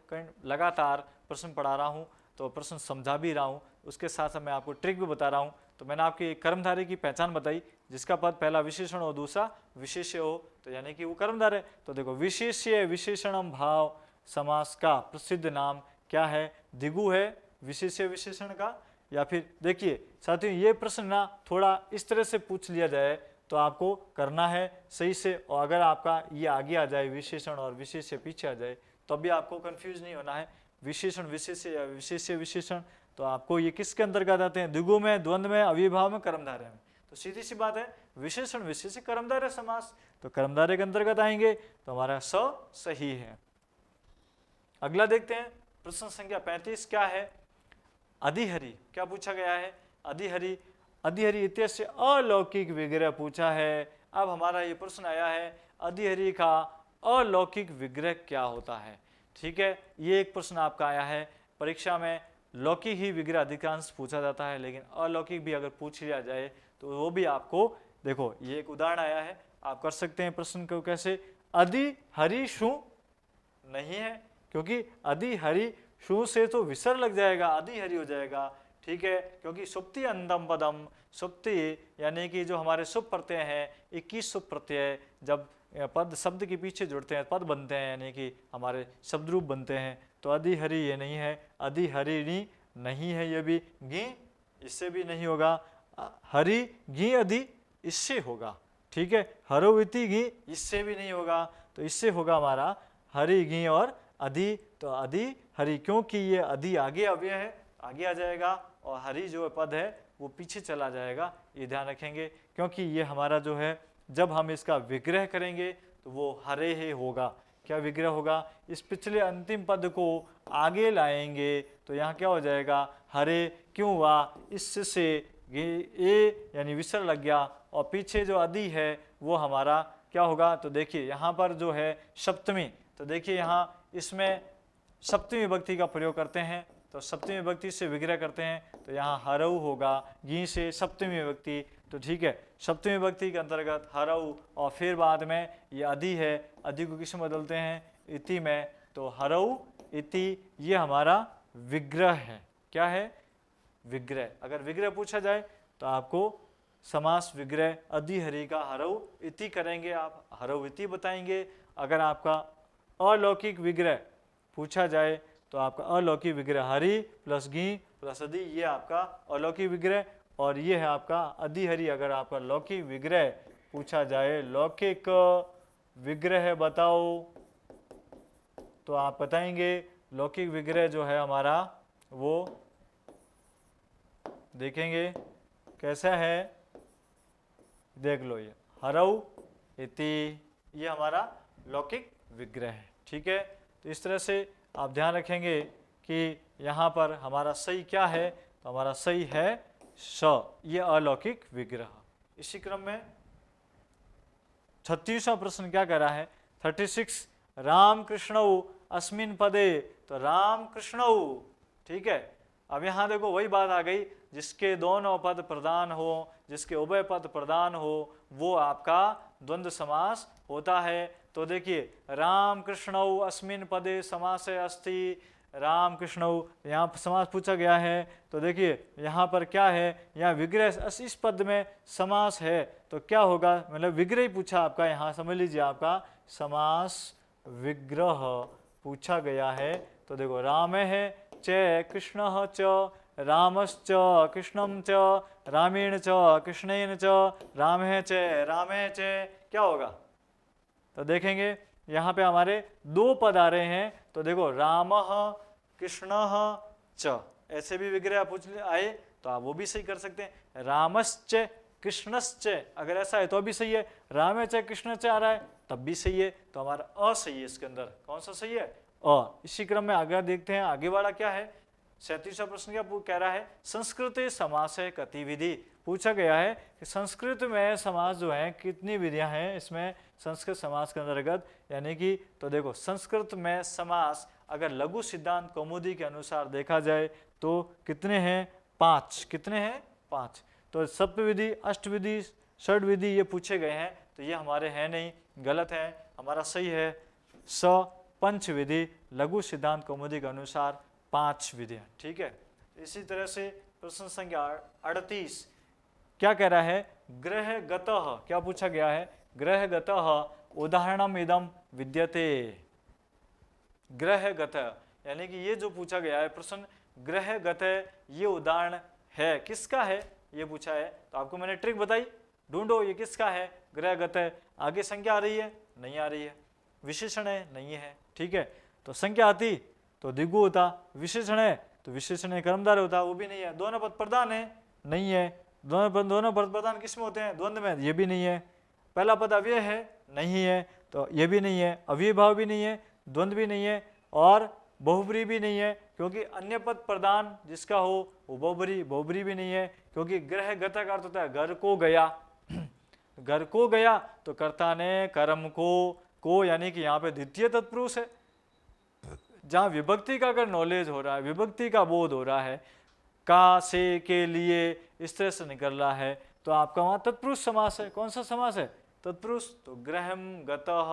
[SPEAKER 1] लगातार प्रश्न पढ़ा रहा हूँ तो प्रश्न समझा भी रहा हूँ, उसके साथ साथ मैं आपको ट्रिक भी बता रहा हूँ। तो मैंने आपकी कर्मधारय की पहचान बताई, जिसका पद पहला विशेषण हो दूसरा विशेष्य हो, तो यानी कि वो कर्मधारय। तो देखो विशेष्य विशेषणम भाव समास का प्रसिद्ध नाम क्या है? द्विगु है विशेष्य विशेषण का। या फिर देखिए साथियों, ये प्रश्न ना थोड़ा इस तरह से पूछ लिया जाए तो आपको करना है सही से, और अगर आपका ये आगे आ जाए विशेषण और विशेष्य पीछे आ जाए तब भी आपको कंफ्यूज नहीं होना है। विशेषण विशेष्य या विशेष्य विशेषण, तो आपको ये किसके अंतर्गत आते हैं? द्विगु में, द्वंद्व में, अविभाव में, कर्मधारय में। तो सीधी सी बात है, विशेषण विशेष्य कर्मधारय समास, तो कर्मधारय के अंतर्गत आएंगे तो हमारा सही है। अगला देखते हैं प्रश्न संख्या 35 क्या है? अधिहरि, क्या पूछा गया है? अधिहरि, अधिहरि इत्यस्य अलौकिक विग्रह पूछा है। अब हमारा ये प्रश्न आया है अधिहरि का अलौकिक विग्रह क्या होता है। ठीक है, ये एक प्रश्न आपका आया है परीक्षा में। लौकिक ही विग्रह अधिकांश पूछा जाता है, लेकिन अलौकिक भी अगर पूछ लिया जाए तो वो भी आपको देखो, ये एक उदाहरण आया है, आप कर सकते हैं प्रश्न को कैसे। अधि हरि शु नहीं है, क्योंकि अधि हरि शु से तो विसर्ग लग जाएगा, अधि हरि हो जाएगा, ठीक है, क्योंकि सुप्ति अंतम पदम, सुप्ति यानी कि जो हमारे सुप प्रत्यय हैं, 21 सुप प्रत्यय जब पद शब्द के पीछे जुड़ते हैं पद बनते हैं, यानी कि हमारे शब्द रूप बनते हैं। तो अधि हरि ये नहीं है, अधि हरिणी नहीं है, ये भी गी इससे भी नहीं होगा, हरि गी अधि इससे होगा, ठीक है, हरोविति गी इससे भी नहीं होगा, तो इससे होगा हमारा हरि गी और अधि। तो अधि हरि, क्योंकि ये अधि आगे अव्यय है, आगे आ जाएगा, और हरि जो पद है वो पीछे चला जाएगा, ये ध्यान रखेंगे, क्योंकि ये हमारा जो है जब हम इसका विग्रह करेंगे तो वो हरे ही होगा। क्या विग्रह होगा, इस पिछले अंतिम पद को आगे लाएंगे तो यहाँ क्या हो जाएगा, हरे क्यों हुआ, इससे ए यानी विसर्ग लग गया, और पीछे जो अधि है वो हमारा क्या होगा। तो देखिए यहाँ पर जो है सप्तमी, तो देखिए यहाँ इसमें सप्तमी विभक्ति का प्रयोग करते हैं, तो सप्तमी विभक्ति से विग्रह करते हैं, तो यहाँ हरऊ होगा, गी से सप्तमी विभक्ति, तो ठीक है, सप्तमी विभक्ति के अंतर्गत हरऊ, और फिर बाद में ये अधि है, अधि को किस में बदलते हैं, इति में, तो हरऊ इति ये हमारा विग्रह है। क्या है, विग्रह। अगर विग्रह पूछा जाए तो आपको समास विग्रह अधि हरि का हरऊ इति करेंगे, आप हरऊ इति बताएंगे। अगर आपका अलौकिक विग्रह पूछा जाए तो आपका अलौकिक विग्रह हरि प्लस गी प्लस अधि, ये आपका अलौकिक विग्रह, और ये है आपका अधि हरि। अगर आपका लौकिक विग्रह पूछा जाए, लौकिक विग्रह बताओ, तो आप बताएंगे लौकिक विग्रह जो है हमारा वो देखेंगे कैसा है, देख लो, ये हरऊ इति ये हमारा लौकिक विग्रह है, ठीक है। तो इस तरह से आप ध्यान रखेंगे कि यहाँ पर हमारा सही क्या है, तो हमारा सही है स, ये अलौकिक विग्रह। इसी क्रम में 36वां प्रश्न क्या कह रहा है, 36 राम कृष्णौ अस्मिन पदे, तो राम कृष्णौ, ठीक है। अब यहाँ देखो वही बात आ गई, जिसके दोनों पद प्रधान हो, जिसके उभय पद प्रधान हो, वो आपका द्वंद्व समास होता है। तो देखिए राम कृष्णौ अस्मिन पदे समास अस्ति, राम कृष्णौ यहाँ समास पूछा गया है, तो देखिए यहाँ पर क्या है, यहाँ विग्रह इस पद में समास है, तो क्या होगा, मतलब विग्रह ही पूछा आपका, यहाँ समझ लीजिए आपका समास विग्रह पूछा गया है। तो देखो राम है च कृष्ण च रामश्च कृष्णम च रामेण च कृष्णेन च रामे च रामे च, क्या होगा, तो देखेंगे यहाँ पे हमारे दो पद आ रहे हैं, तो देखो रामः कृष्णः च, ऐसे भी विग्रह पूछ आए तो आप वो भी सही कर सकते हैं, रामश्च कृष्णश्च, अगर ऐसा है तो भी सही है, रामे च कृष्ण च आ रहा है तब भी सही है, तो हमारा अ सही है, इसके अंदर कौन सा सही है, अ। इसी क्रम में आगे देखते हैं, आगे वाला क्या है, 37वां प्रश्न क्या कह रहा है, संस्कृत समास है गतिविधि, पूछा गया है कि संस्कृत में समास जो है कितनी विधियां हैं इसमें संस्कृत समास के अंतर्गत, यानी कि तो देखो संस्कृत में समास अगर लघु सिद्धांत कौमुदी के अनुसार देखा जाए तो कितने हैं, 5, कितने हैं 5। तो सप्तविधि अष्टविधि षड्विधि ये पूछे गए हैं, तो ये हमारे हैं नहीं, गलत है, हमारा सही है स पंचविधि लघु सिद्धांत कौमुदी के अनुसार 5 विधियां, ठीक है। इसी तरह से प्रश्न संख्या 38 क्या कह रहा है, ग्रहगतः, क्या पूछा गया है, ग्रहगतः उदाहरणम इदम विद्यते, ग्रहगतः यानी कि ये जो पूछा गया है प्रश्न, ग्रहगतः ये उदाहरण है, किसका है ये पूछा है, तो आपको मैंने ट्रिक बताई, ढूंढो ये किसका है, ग्रहगतः। आगे संज्ञा आ रही है, नहीं आ रही है, विशेषण है, नहीं है, ठीक है, तो संज्ञा आती तो दिगु होता, विशेषण है तो विशेषण कर्मधारय होता, वो भी नहीं है, दोनों पद प्रधान है, नहीं है, दोनों पद प्रधान किस में होते हैं, द्वंद्व में, ये भी नहीं है, पहला पद अव्यय है, नहीं है, तो ये भी नहीं है, अव्यय भाव भी नहीं है, द्वंद्व भी नहीं है, और बहुब्री भी नहीं है, क्योंकि अन्य पद प्रधान जिसका हो वो बहुब्री भी नहीं है, क्योंकि ग्रहगत का अर्थ होता है घर को गया, घर को गया, तो कर्ता ने कर्म को यानी कि यहाँ पे द्वितीय तत्पुरुष है, जहाँ विभक्ति का अगर नॉलेज हो रहा है, विभक्ति का बोध हो रहा है, का से के लिए इस तरह से निकल रहा है, तो आपका वहाँ तत्पुरुष समास है। कौन सा समास है? तत्पुरुष। तो गृहम गतः,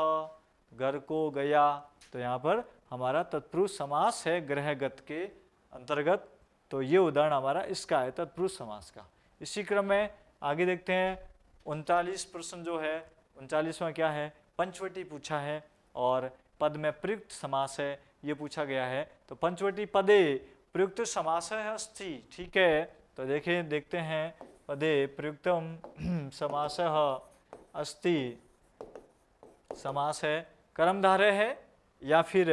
[SPEAKER 1] घर को गया, तो यहाँ पर हमारा तत्पुरुष समास है गृहगत के अंतर्गत। तो ये उदाहरण हमारा इसका है, तत्पुरुष समास का। इसी क्रम में आगे देखते हैं 39 प्रश्न जो है, 39वां क्या है? पंचवटी पूछा है और पद में प्रयुक्त समास है, ये पूछा गया है। तो पंचवटी पदे प्रयुक्त समास है अस्ति, ठीक है। तो देखते हैं, पदे प्रयुक्तम समास अस्ति, समास है, कर्मधारय है या फिर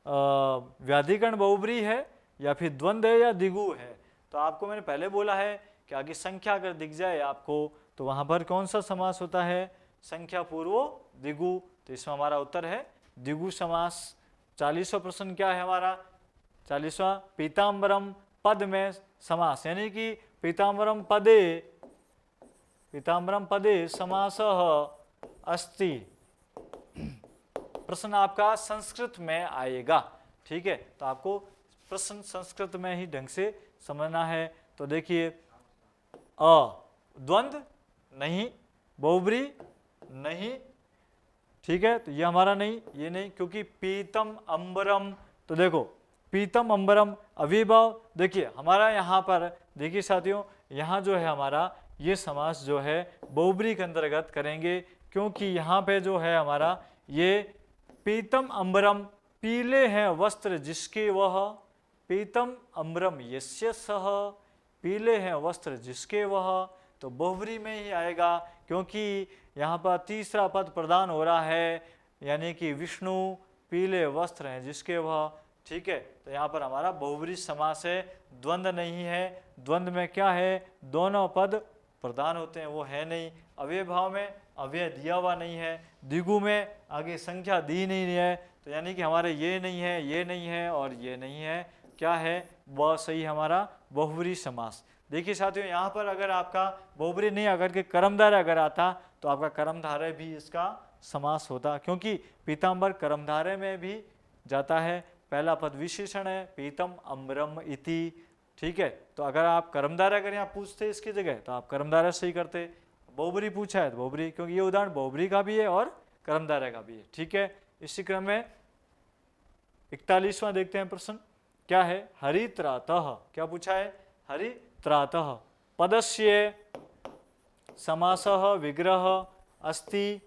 [SPEAKER 1] व्याधिकरण बहुब्री है या फिर द्वंद्व है या द्विगु है। तो आपको मैंने पहले बोला है कि आगे संख्या अगर दिख जाए आपको तो वहाँ पर कौन सा समास होता है? संख्या पूर्वो द्विगु। तो इसमें हमारा उत्तर है द्विगु समास। 40वां प्रश्न क्या है हमारा? 40वां पीताम्बरम पद में समास, यानी कि पीताम्बरम पदे समासः अस्ति। प्रश्न आपका संस्कृत में आएगा, ठीक है। तो आपको प्रश्न संस्कृत में ही ढंग से समझना है। तो देखिए, द्वंद्व नहीं, बहुब्री नहीं, ठीक है। तो ये हमारा नहीं, ये नहीं, क्योंकि पीतम अंबरम, तो देखो पीतम अंबरम अविभाव, देखिए हमारा यहाँ पर, देखिए साथियों, यहाँ जो है हमारा ये समास जो है बहुब्री के अंतर्गत करेंगे, क्योंकि यहाँ पे जो है हमारा ये पीतम अंबरम, पीले हैं वस्त्र जिसके वह, पीतम अंबरम यस्य सह, पीले हैं वस्त्र जिसके वह, तो बहुब्री में ही आएगा, क्योंकि यहाँ पर तीसरा पद प्रदान हो रहा है, यानी कि विष्णु पीले वस्त्र हैं जिसके वह, ठीक है। तो यहाँ पर हमारा बहुब्री समास है, द्वंद्व नहीं है। द्वंद्व में क्या है? दोनों पद प्रदान होते हैं, वो है नहीं। अव्यय भाव में अव्यय दिया हुआ नहीं है। द्विगु में आगे संख्या दी नहीं है, तो यानी कि हमारे ये नहीं है, ये नहीं है और ये नहीं है, क्या है? वह सही हमारा बहुब्री समास। देखिए साथियों, यहाँ पर अगर आपका बहुब्री नहीं अगर के कर्मधारय अगर आता तो आपका कर्मधारय भी इसका समास होता, क्योंकि पीताम्बर कर्मधारय में भी जाता है। पहला पद विशेषण है, पीतम अम्बरम इति, ठीक है। तो अगर आप कर्मधारय अगर यहाँ पूछते इसकी जगह तो आप कर्मधारय सही करते। बहुब्री पूछा है तो बहुब्री, क्योंकि ये उदाहरण बहुब्री का भी है और कर्मधारय का भी है, ठीक है। इसी क्रम में 41वां देखते हैं प्रश्न, क्या है? हरित्रातः, क्या पूछा है? हरित्रातः पदस्य समासः विग्रह अस्ति,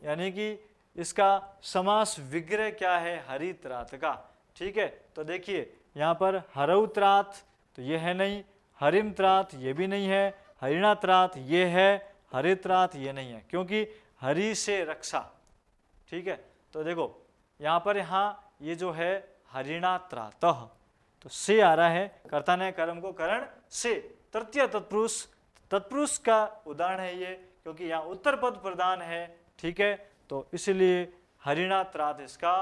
[SPEAKER 1] यानी कि इसका समास विग्रह क्या है? हरित्रात का, ठीक है। तो देखिए यहाँ पर हरौत्रात, तो ये है नहीं, हरिमत्रात ये भी नहीं है, हरिणात्रात ये है, हरित्रात ये नहीं है, क्योंकि हरि से रक्षा, ठीक है। तो देखो यहाँ पर ये जो है हरिणात्रातः, तो से आ रहा है, कर्ता ने कर्म को करण से, तृतीय तत्पुरुष, तत्पुरुष का उदाहरण है ये, क्योंकि यहाँ उत्तर पद प्रदान है, ठीक है। तो इसलिए हरिणात्रात इसका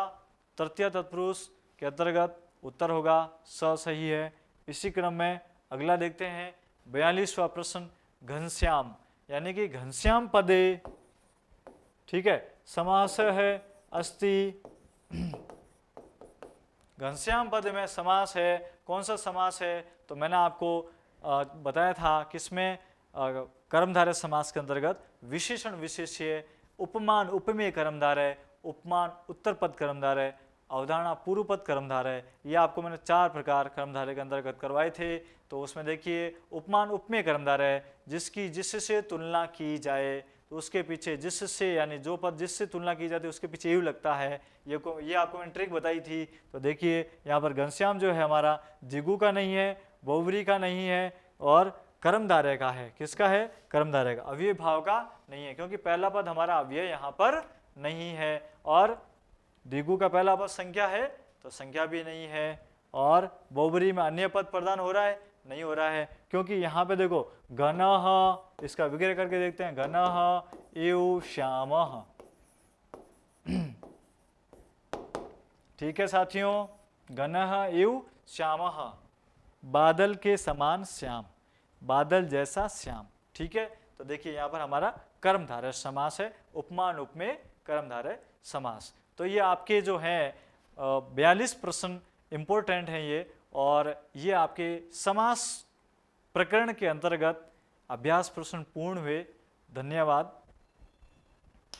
[SPEAKER 1] तृतीय तत्पुरुष के अंतर्गत उत्तर होगा, स सही है। इसी क्रम में अगला देखते हैं 42वां प्रश्न, घनश्याम, यानी कि घनश्याम पदे, ठीक है, समास है अस्ति। घनश्याम पद में समास है, कौन सा समास है? तो मैंने आपको बताया था किसमें, कर्मधारय समास के अंतर्गत विशेषण विशेष्य, उपमान उपमेय कर्मधारय, उपमान उत्तर पद कर्मधारय, अवधारणा पूर्व पद कर्मधारय, ये आपको मैंने 4 प्रकार कर्मधारय के अंतर्गत करवाए थे। तो उसमें देखिए उपमान उपमेय कर्मधारय, जिसकी जिससे तुलना की जाए, तो उसके पीछे जिससे, यानी जो पद जिससे तुलना की जाती है उसके पीछे यू लगता है, ये आपको मैंने ट्रिक बताई थी। तो देखिए यहाँ पर घनश्याम जो है हमारा द्विगु का नहीं है, बहुब्री का नहीं है और कर्मधारय का है। किसका है? कर्मधारय का। अव्यय भाव का नहीं है, क्योंकि पहला पद हमारा अव्यय यहाँ पर नहीं है, और द्विगु का पहला पद संख्या है तो संख्या भी नहीं है, और बहुब्री में अन्य पद प्रदान हो रहा है, नहीं हो रहा है, क्योंकि यहाँ पे देखो घनः, इसका विग्रह करके देखते हैं, घनः एव श्यामः, ठीक है साथियों, घनः एव श्यामः, बादल के समान श्याम, बादल जैसा श्याम, ठीक है। तो देखिए यहाँ पर हमारा कर्मधारय समास है, उपमान उपमेय कर्मधारय समास। तो ये आपके जो हैं 42 प्रश्न इम्पोर्टेंट हैं ये, और ये आपके समास प्रकरण के अंतर्गत अभ्यास प्रश्न पूर्ण हुए। धन्यवाद।